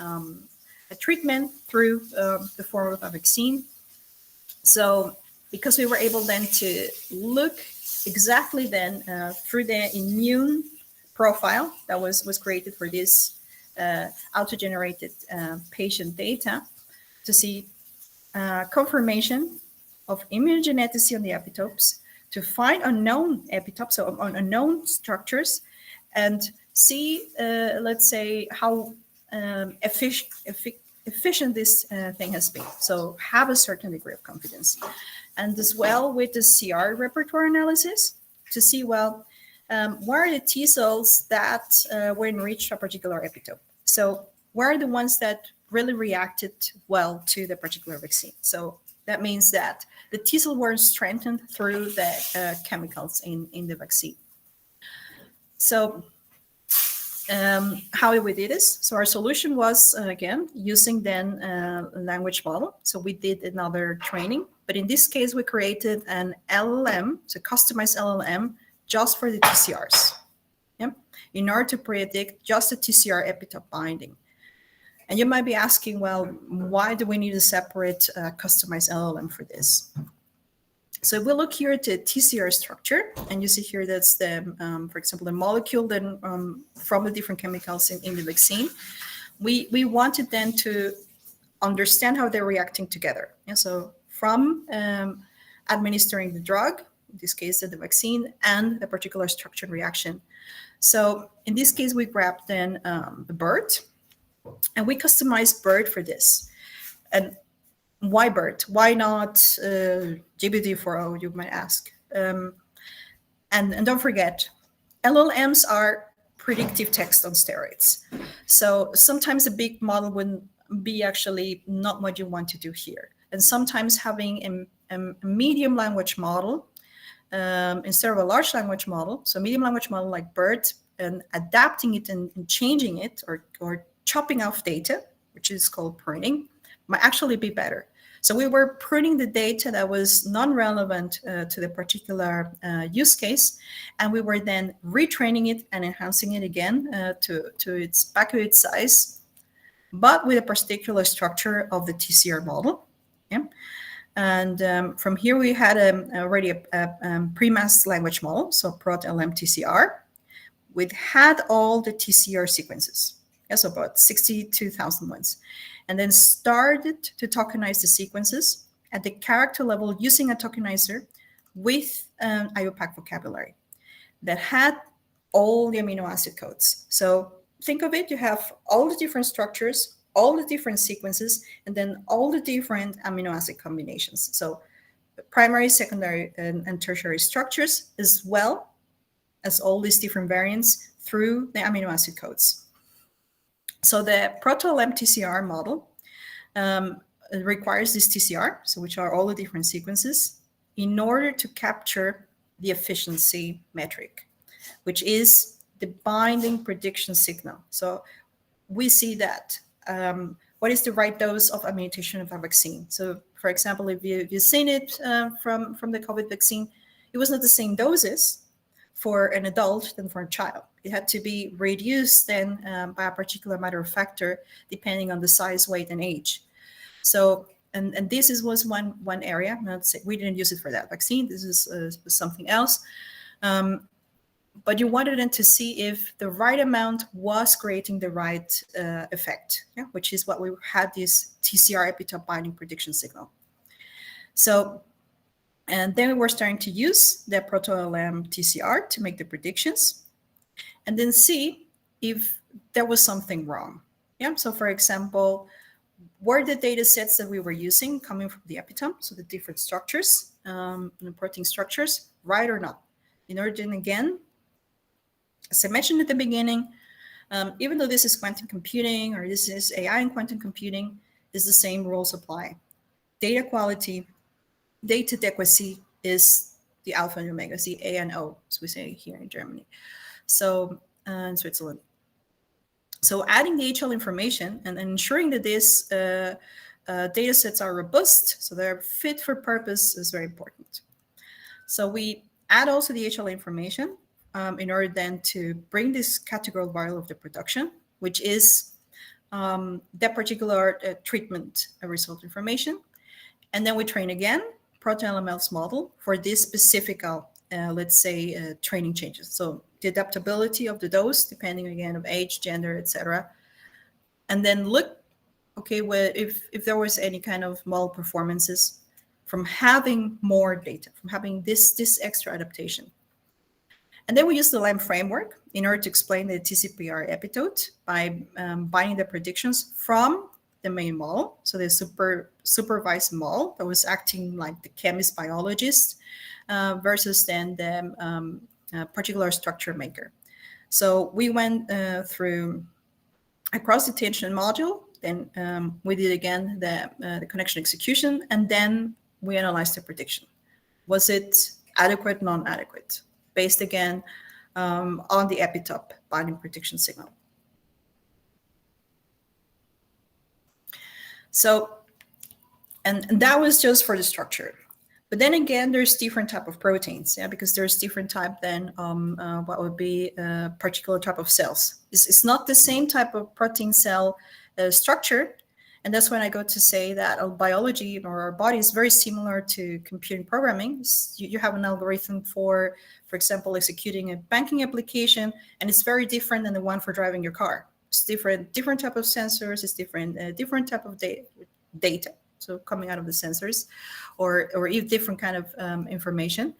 a treatment through the form of a vaccine. So because we were able then to look exactly then through the immune profile that was created for this auto-generated patient data to see confirmation of immunogenicity on the epitopes, to find unknown epitopes, so on unknown structures, and see, let's say, how efficient this thing has been. So have a certain degree of confidence. And as well with the CR repertoire analysis to see, well, where are the T cells that were enriched to a particular epitope? So where are the ones that really reacted well to the particular vaccine? So that means that the T cells were strengthened through the chemicals in the vaccine. So how we did this? So our solution was, again, using then a language model. So we did another training, but in this case, we created an LLM, so customized LLM, just for the TCRs, yeah? In order to predict just the TCR epitope binding. And you might be asking, well, why do we need a separate customized LLM for this? So we look here at the TCR structure, and you see here that's the, for example, the molecule then from the different chemicals in the vaccine. We wanted then to understand how they're reacting together. Yeah, so from administering the drug, in this case the vaccine, and the particular structured reaction. So in this case, we grabbed then the bird, and we customized bird for this. And why BERT? Why not GBD4O, you might ask? And don't forget, LLMs are predictive text on steroids. So sometimes a big model would be actually not what you want to do here. And sometimes having a medium language model instead of a large language model, so medium language model like BERT, and adapting it and changing it or chopping off data, which is called pruning, might actually be better. So we were pruning the data that was non-relevant to the particular use case, and we were then retraining it and enhancing it again to its back to its size, but with a particular structure of the TCR model. Yeah. And from here we had already a pre-masked language model, so PROT-LM TCR, which had all the TCR sequences. Yeah, so about 62,000 ones. And then started to tokenize the sequences at the character level using a tokenizer with IUPAC vocabulary that had all the amino acid codes. So think of it, you have all the different structures, all the different sequences, and then all the different amino acid combinations. So primary, secondary, and tertiary structures, as well as all these different variants through the amino acid codes. So the Proto-LM TCR model requires this TCR, so which are all the different sequences, in order to capture the efficiency metric, which is the binding prediction signal. So we see that what is the right dose of immunization of a vaccine. So for example, if you've seen it from the COVID vaccine, it was not the same doses for an adult than for a child. It had to be reduced then by a particular matter of factor, depending on the size, weight, and age. So, and this was one area. Not say, we didn't use it for that vaccine. This is something else. But you wanted then to see if the right amount was creating the right effect, yeah? Which is what we had this TCR epitope binding prediction signal. So, and then we were starting to use the Proto-LM TCR to make the predictions and then see if there was something wrong. Yeah. So for example, were the data sets that we were using coming from the epitome, so the different structures, the protein structures, right or not? In order then again, as I mentioned at the beginning, even though this is quantum computing or this is AI and quantum computing, is the same rules apply. Data quality, data adequacy is the alpha and omega, it's the A and O, as we say here in Germany. So in Switzerland. So adding the HL information and ensuring that these data sets are robust, so they're fit for purpose, is very important. So we add also the HL information in order then to bring this categorical variable of the production, which is that particular treatment result information. And then we train again Proto-LML's model for this specific let's say, training changes. So the adaptability of the dose, depending again of age, gender, etc. And then look, okay, well, if there was any kind of model performances from having more data, from having this extra adaptation. And then we use the LAM framework in order to explain the TCPR epitope by binding the predictions from the main model, so the supervised model that was acting like the chemist biologist, versus then the particular structure maker. So we went through a cross detention module, then we did again the connection execution, and then we analyzed the prediction. Was it adequate, non-adequate? Based again on the epitope binding prediction signal. So, and that was just for the structure. But then again, there's different type of proteins, yeah, because there's different type than what would be a particular type of cells. It's not the same type of protein cell structure. And that's when I go to say that our biology or our body is very similar to computing programming. You have an algorithm for example, executing a banking application, and it's very different than the one for driving your car. It's different type of sensors. It's different type of data. So coming out of the sensors, or even different kind of information.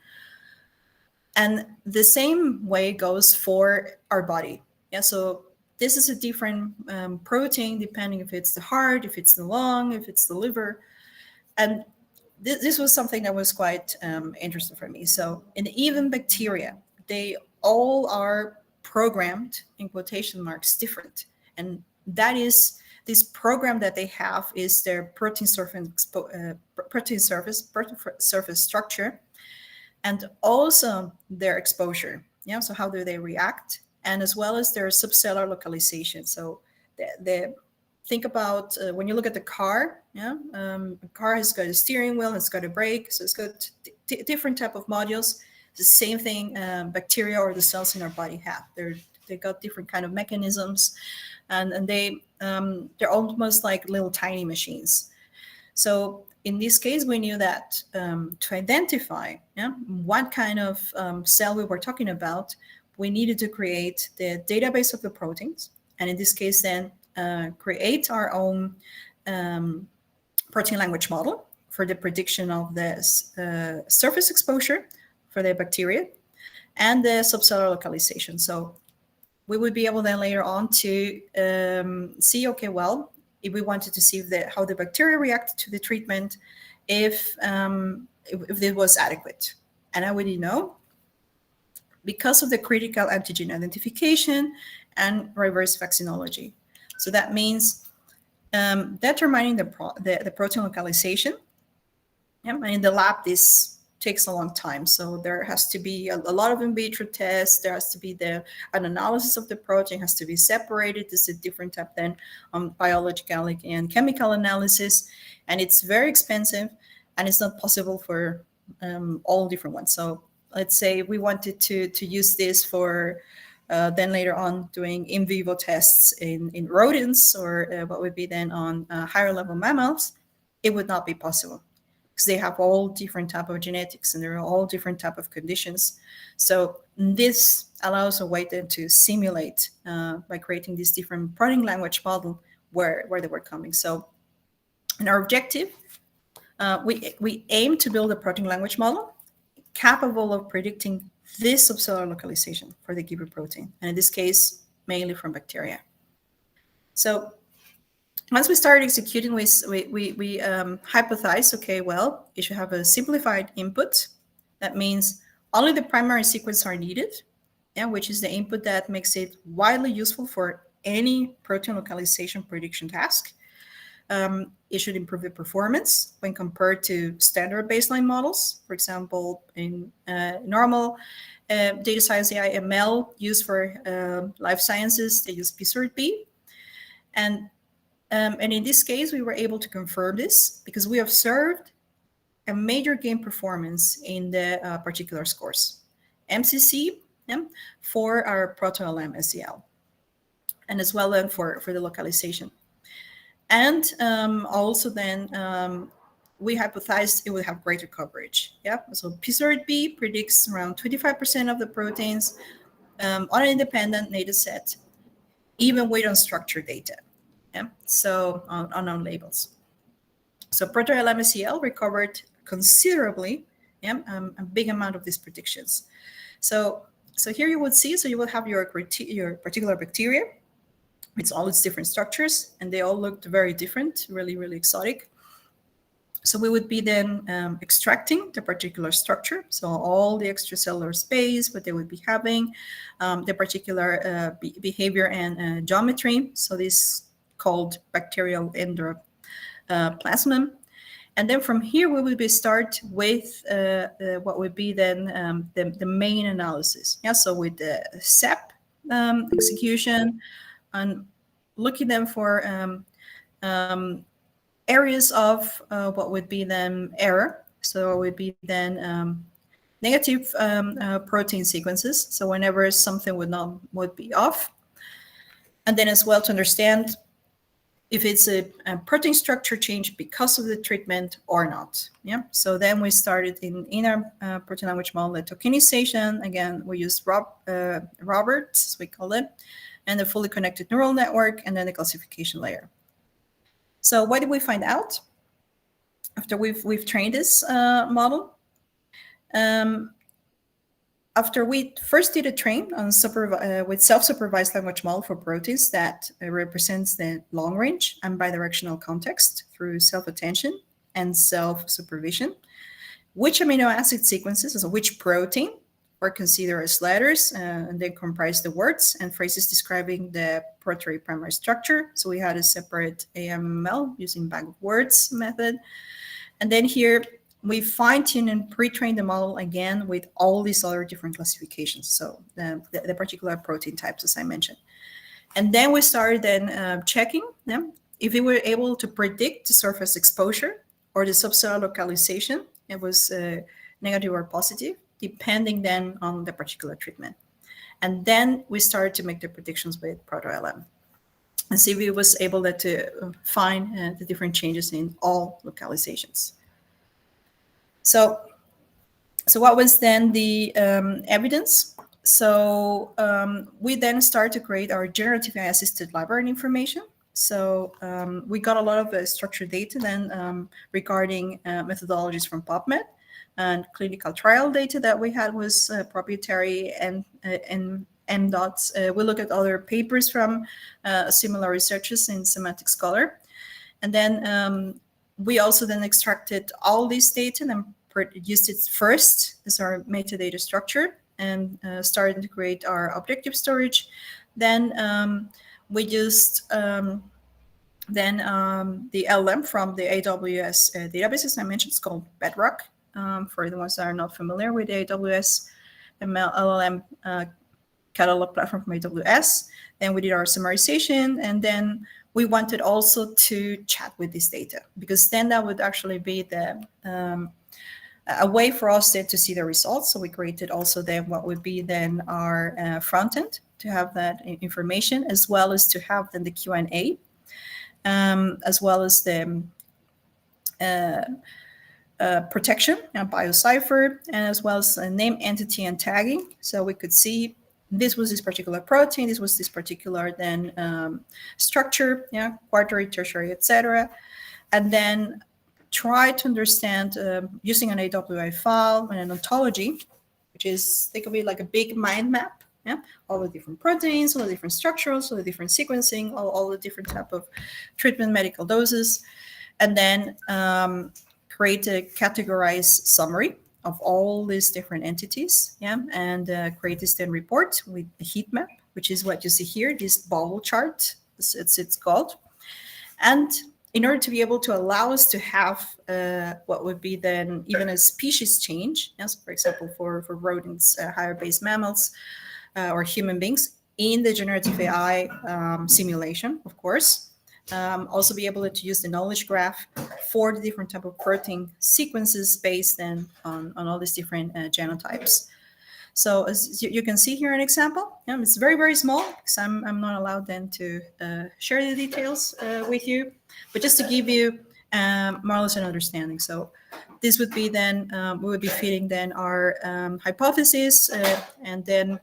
And the same way goes for our body. Yeah. So this is a different protein depending if it's the heart, if it's the lung, if it's the liver. And this was something that was quite interesting for me. So, and even bacteria, they all are programmed, in quotation marks, different. And that is, this program that they have is their protein surface structure, and also their exposure. Yeah. So how do they react? And as well as their subcellular localization. So think about when you look at the car. Yeah, a car has got a steering wheel, it's got a brake, so it's got different type of modules. The same thing bacteria or the cells in our body have. They got different kind of mechanisms, and they're almost like little tiny machines. So in this case, we knew that to identify what kind of cell we were talking about, we needed to create the database of the proteins, and in this case, then create our own protein language model for the prediction of the surface exposure for the bacteria and the subcellular localization. So we would be able then later on to see, okay, well, if we wanted to see how the bacteria reacted to the treatment, if it was adequate. And I already know, because of the critical antigen identification and reverse vaccinology. So that means determining the protein localization. Yeah, and in the lab, this takes a long time. So there has to be a lot of in vitro tests. There has to be an analysis of the protein, has to be separated. This is a different type than biological and chemical analysis. And it's very expensive, and it's not possible for all different ones. So let's say we wanted to use this for then later on doing in vivo tests in rodents, or what would be then on higher level mammals, it would not be possible, because they have all different type of genetics and there are all different type of conditions. So this allows a way then to simulate by creating this different protein language model where they were coming. So in our objective, we aim to build a protein language model capable of predicting this subcellular localization for the given protein, and in this case, mainly from bacteria. So once we started executing, we hypothesized, okay, well, you should have a simplified input. That means only the primary sequence are needed, which is the input that makes it widely useful for any protein localization prediction task. It should improve the performance when compared to standard baseline models. For example, in normal data science AI ML used for life sciences, they use P-SORT-B. And in this case, we were able to confirm this because we observed a major gain performance in the particular scores. MCC for our proto-LM SEL, and as well then for the localization. And also then we hypothesized it would have greater coverage. Yeah, so P-SORT-B predicts around 25% of the proteins on an independent data set, even with unstructured data. Yeah, so on unknown labels. So Proto-LM-SEL recovered considerably, yeah, a big amount of these predictions. So here you would see, so you will have your particular bacteria. It's all its different structures, and they all looked very different, really, really exotic. So we would be then extracting the particular structure, so all the extracellular space, what they would be having, the particular behavior and geometry. So this called bacterial endoplasm. And then from here, we will be start with what would be then the main analysis. Yeah, so with the SEP execution and looking then for areas of what would be then error. So it would be then negative protein sequences. So whenever something would be off, and then as well to understand if it's a protein structure change because of the treatment or not. Yeah. So then we started in our protein language model, the tokenization. Again, we used Roberts, we call it, and the fully connected neural network, and then the classification layer. So what did we find out after we've trained this model? After we first did a train on with self-supervised language model for proteins that represents the long range and bidirectional context through self-attention and self-supervision, which amino acid sequences, so which protein, were considered as letters, and they comprise the words and phrases describing the protein primary structure. So we had a separate AML using bank of words method. And then here, we fine-tune and pre-train the model again with all these other different classifications. So the particular protein types, as I mentioned. And then we started then checking them if we were able to predict the surface exposure or the subcellular localization. It was negative or positive, depending then on the particular treatment. And then we started to make the predictions with Proto-LM and see if we was able to find the different changes in all localizations. So what was then the evidence? So we then started to create our generative AI-assisted library information. So we got a lot of structured data then regarding methodologies from PubMed, and clinical trial data that we had was proprietary and MDOTs. We look at other papers from similar researchers in Semantic Scholar. And then we also then extracted all this data and used it first as our metadata structure and started to create our objective storage. Then we used the LLM from the AWS databases I mentioned. It's called Bedrock. For the ones that are not familiar with the AWS LLM catalog platform from AWS. Then we did our summarization, and then we wanted also to chat with this data, because then that would actually be the a way for us then to see the results. So we created also then what would be then our front end to have that information, as well as to have then the Q&A, as well as the protection and biocipher, and as well as name, entity, and tagging. So we could see this was this particular protein, this was this particular then structure, yeah, quaternary, tertiary, etc. And then try to understand using an AWI file and an ontology, which is, think of it like a big mind map, yeah, all the different proteins, all the different structures, all the different sequencing, all the different type of treatment, medical doses, and then create a categorized summary of all these different entities, yeah, and create this then report with a heat map, which is what you see here, this bubble chart, it's called. And in order to be able to allow us to have what would be then even a species change, yes, for example, for rodents, higher base mammals, or human beings in the generative AI simulation, of course. Also be able to use the knowledge graph for the different type of protein sequences based then on all these different genotypes. So as you can see here an example, it's very, very small because I'm not allowed then to share the details with you, but just to give you models and understanding. So this would be then, we would be feeding then our hypothesis, and then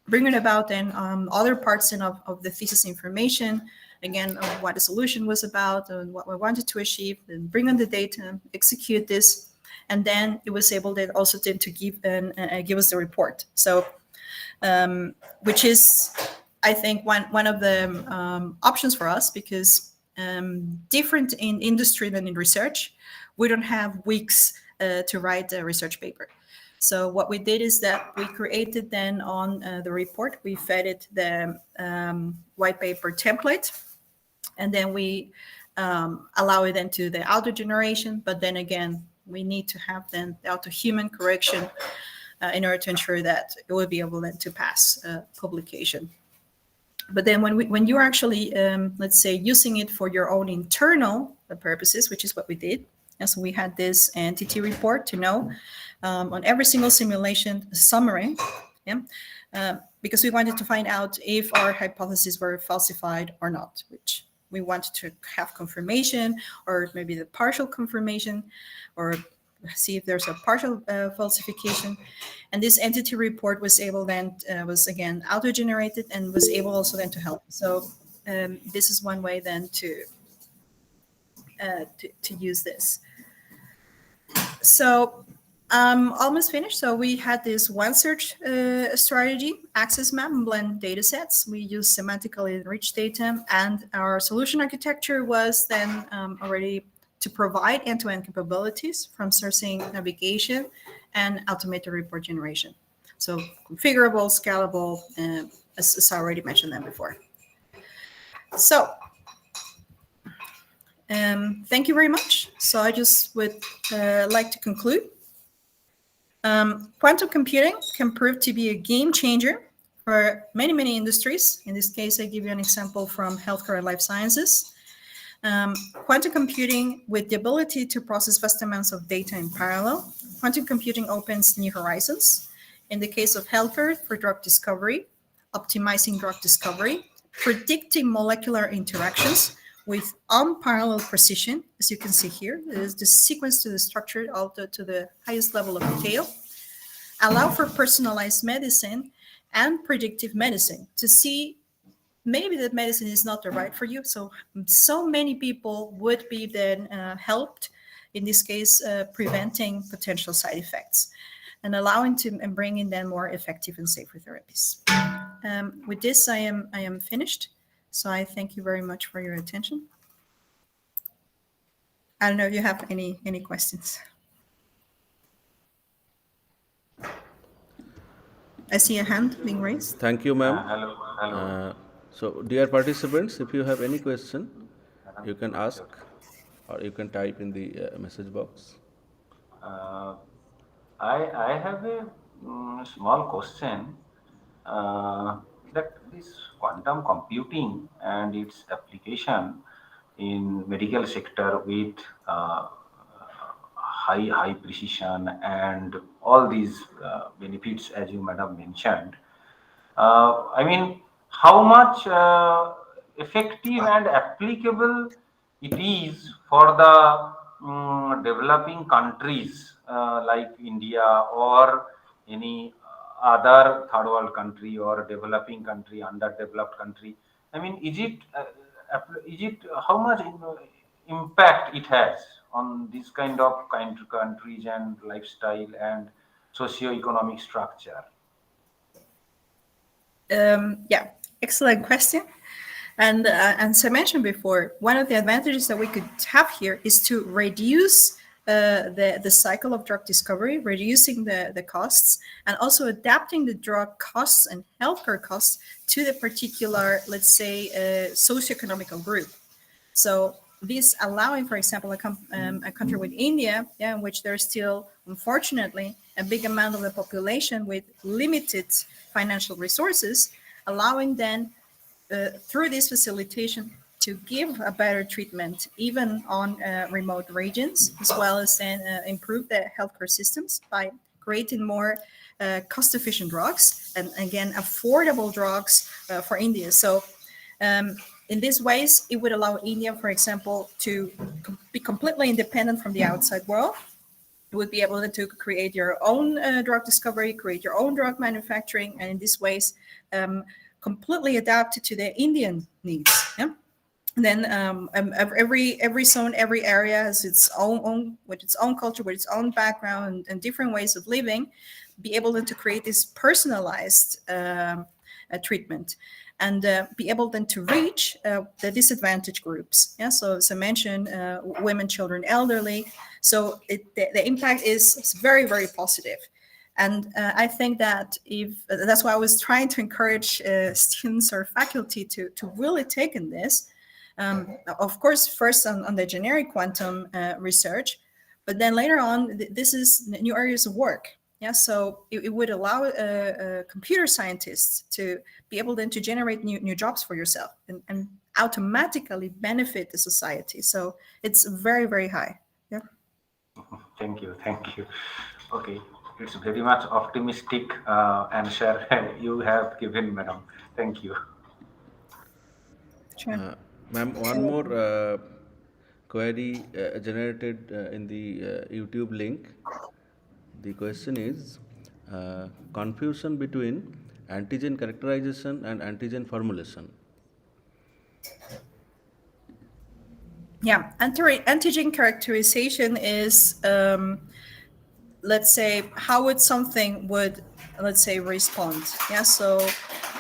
bringing about then other parts in of the thesis information, again, of what the solution was about and what we wanted to achieve, then bring on the data, execute this, and then it was able then also then to give us the report. So, which is, I think, one of the options for us, because different in industry than in research, we don't have weeks to write a research paper. So what we did is that we created then on the report, we fed it the white paper template, and then we allow it into the auto generation. But then again, we need to have then the auto human correction in order to ensure that it will be able then to pass publication. But then when you're actually, let's say, using it for your own internal purposes, which is what we did, and so we had this entity report to know on every single simulation summary, because we wanted to find out if our hypotheses were falsified or not, which we wanted to have confirmation, or maybe the partial confirmation, or see if there's a partial falsification. And this entity report was able then, was again auto-generated, and was able also then to help. So this is one way then to use this. So almost finished. So we had this one search strategy, access map, and blend data sets. We use semantically enriched data, and our solution architecture was then already to provide end-to-end capabilities from sourcing, navigation, and automated report generation. So configurable, scalable, as I already mentioned them before. So thank you very much. So I just would like to conclude. Quantum computing can prove to be a game changer for many, many industries. In this case, I give you an example from healthcare and life sciences. Quantum computing, with the ability to process vast amounts of data in parallel, quantum computing opens new horizons. In the case of healthcare, for drug discovery, optimizing drug discovery, predicting molecular interactions with unparalleled precision, as you can see here, is the sequence to the structure to the highest level of detail, allow for personalized medicine and predictive medicine to see maybe that medicine is not the right for you. So many people would be then helped, in this case, preventing potential side effects and allowing to and bringing then more effective and safer therapies. With this, I am finished. So I thank you very much for your attention. I don't know if you have any questions. I see a hand being raised. Thank you, ma'am. Hello. So, dear participants, if you have any question, you can ask, or you can type in the message box. I have a small question that this quantum computing and its application in medical sector with high precision and all these benefits, as you madam mentioned. I mean, how much effective and applicable it is for the developing countries like India or any other third world country or developing country, underdeveloped country. I mean, is it how much impact it has on this kind of countries and lifestyle and socio-economic structure? Yeah, excellent question. And as I mentioned before, one of the advantages that we could have here is to reduce the cycle of drug discovery, reducing the costs, and also adapting the drug costs and healthcare costs to the particular, let's say, socioeconomical group. So this allowing, for example, a country with India, in which there's still, unfortunately, a big amount of the population with limited financial resources, allowing then through this facilitation to give a better treatment even on remote regions, as well as then improve the healthcare systems by creating more cost-efficient drugs and again affordable drugs for India. So In these ways, it would allow India, for example, to be completely independent from the outside world. You would be able to create your own drug discovery, create your own drug manufacturing, and in these ways, completely adapt to the Indian needs. Yeah? Then every zone, every area has its own with its own culture, with its own background and different ways of living. Be able then to create this personalized treatment, and be able then to reach the disadvantaged groups. Yeah, so as I mentioned, women, children, elderly. So the impact is very, very positive. And I think that if that's why I was trying to encourage students or faculty to really take in this. Of course, first on the generic quantum research, but then later on, this is new areas of work. Yeah, so it would allow computer scientists to be able then to generate new jobs for yourself and automatically benefit the society. So it's very, very high. Yeah. Thank you. Thank you. Okay. It's very much optimistic answer you have given, madam. Thank you. Sure. Ma'am, one more query generated in the YouTube link. The question is confusion between antigen characterization and antigen formulation. Yeah, antigen characterization is, let's say, how would something would, let's say, respond. Yeah, so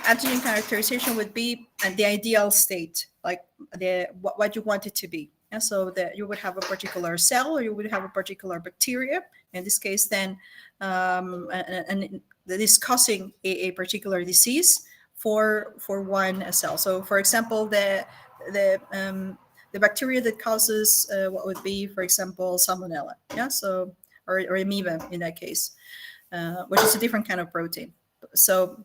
antigen characterization would be the ideal state, like what you want it to be. Yeah, so that you would have a particular cell, or you would have a particular bacteria. In this case, then, and that is causing a particular disease for one cell. So, for example, the bacteria that causes what would be, for example, salmonella. Yeah, so or amoeba in that case, which is a different kind of protein. So,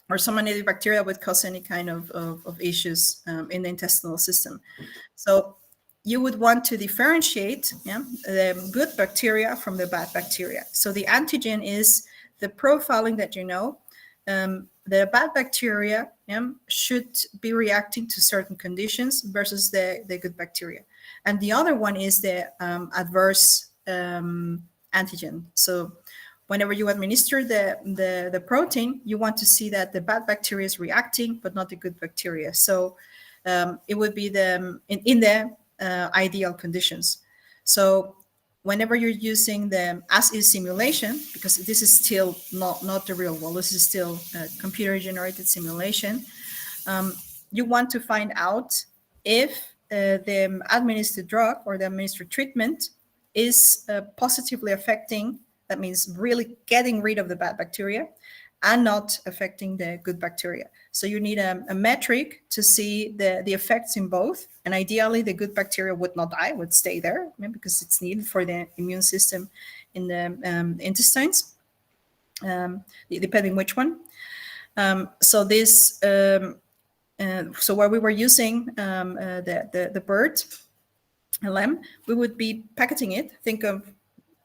or so many bacteria would cause any kind of issues in the intestinal system. So you would want to differentiate, yeah, the good bacteria from the bad bacteria. So the antigen is the profiling that you know. The bad bacteria, yeah, should be reacting to certain conditions versus the good bacteria. And the other one is the adverse antigen. So whenever you administer the protein, you want to see that the bad bacteria is reacting, but not the good bacteria. So it would be in the ideal conditions. So whenever you're using the as-is simulation, because this is still not the real world, this is still computer-generated simulation, you want to find out if the administered drug or the administered treatment is positively affecting, that means really getting rid of the bad bacteria, and not affecting the good bacteria. So you need a metric to see the effects in both. And ideally, the good bacteria would not die, would stay there, because it's needed for the immune system in the intestines, depending which one. So this, so where we were using the bird lamb, we would be packaging it. Think of,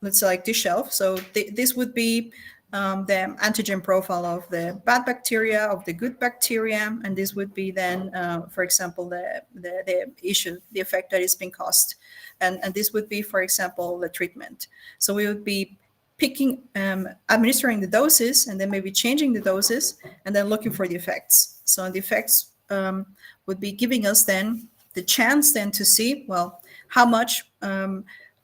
let's say, like this shelf. So this would be the antigen profile of the bad bacteria, of the good bacteria, and this would be then, for example, the issue, the effect that is being caused, and this would be, for example, the treatment. So we would be picking, administering the doses, and then maybe changing the doses, and then looking for the effects. So the effects would be giving us then the chance then to see, well, how much,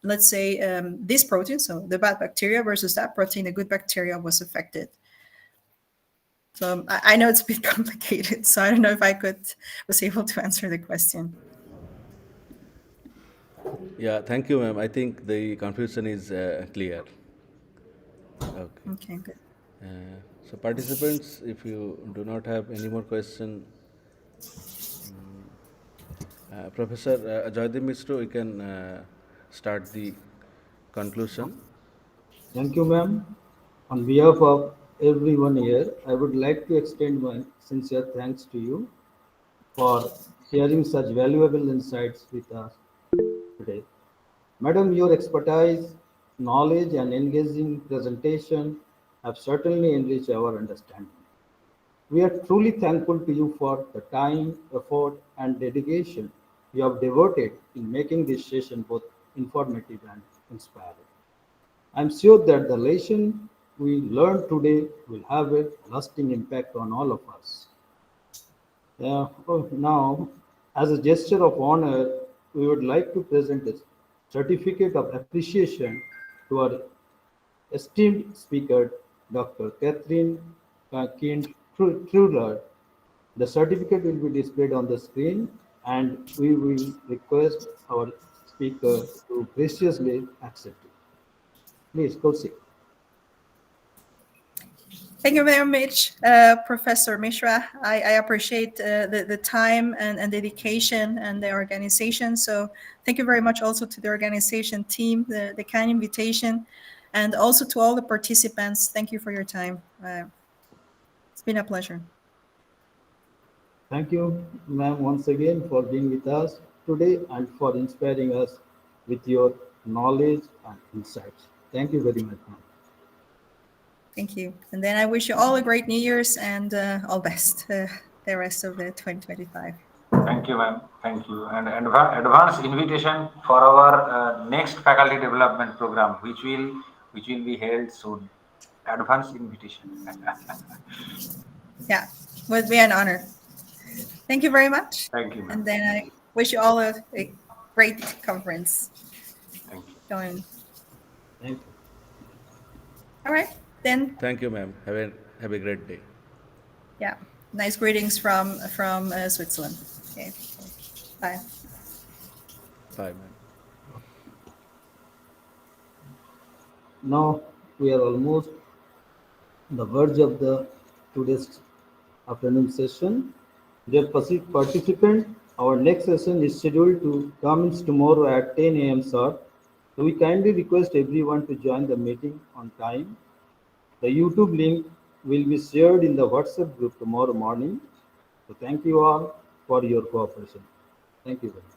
let's say, this protein, so the bad bacteria versus that protein, the good bacteria, was affected. So I know it's a bit complicated, so I don't know if I was able to answer the question. Yeah, thank you, ma'am. I think the confusion is clear. Okay. Okay, good. So participants, if you do not have any more question, Professor Joydeep Mishra, we can start the conclusion. Thank you, ma'am. On behalf of everyone here, I would like to extend my sincere thanks to you for sharing such valuable insights with us today. Madam, your expertise, knowledge, and engaging presentation have certainly enriched our understanding. We are truly thankful to you for the time, effort, and dedication you have devoted in making this session both informative and inspiring. I'm sure that the lesson we learned today will have a lasting impact on all of us. Now, as a gesture of honor, we would like to present a certificate of appreciation to our esteemed speaker, Dr. Kathrin Kind-Trueller. The certificate will be displayed on the screen, and we will request our speaker to graciously accept it. Please proceed. Thank you very much, Professor Mishra. I appreciate the time and dedication and the organization. So thank you very much also to the organization team, the kind invitation, and also to all the participants. Thank you for your time. It's been a pleasure. Thank you, ma'am, once again for being with us today and for inspiring us with your knowledge and insights. Thank you very much, ma'am. Thank you. And then I wish you all a great New Year's and all best the rest of the 2025. Thank you, ma'am. Thank you. And advance invitation for our next faculty development program, which will be held soon. Advance invitation. Yeah, would be an honor. Thank you very much. Thank you, ma'am. And then I wish you all a great conference Thank you. going. Thank you. All right, then. Thank you, ma'am. Have a great day. Yeah, nice greetings from Switzerland. Okay, bye. Bye, ma'am. Now we are almost on the verge of the today's afternoon session. Dear participant, our next session is scheduled to commence tomorrow at 10 a.m. sharp. So we kindly request everyone to join the meeting on time. The YouTube link will be shared in the WhatsApp group tomorrow morning. So thank you all for your cooperation. Thank you very much.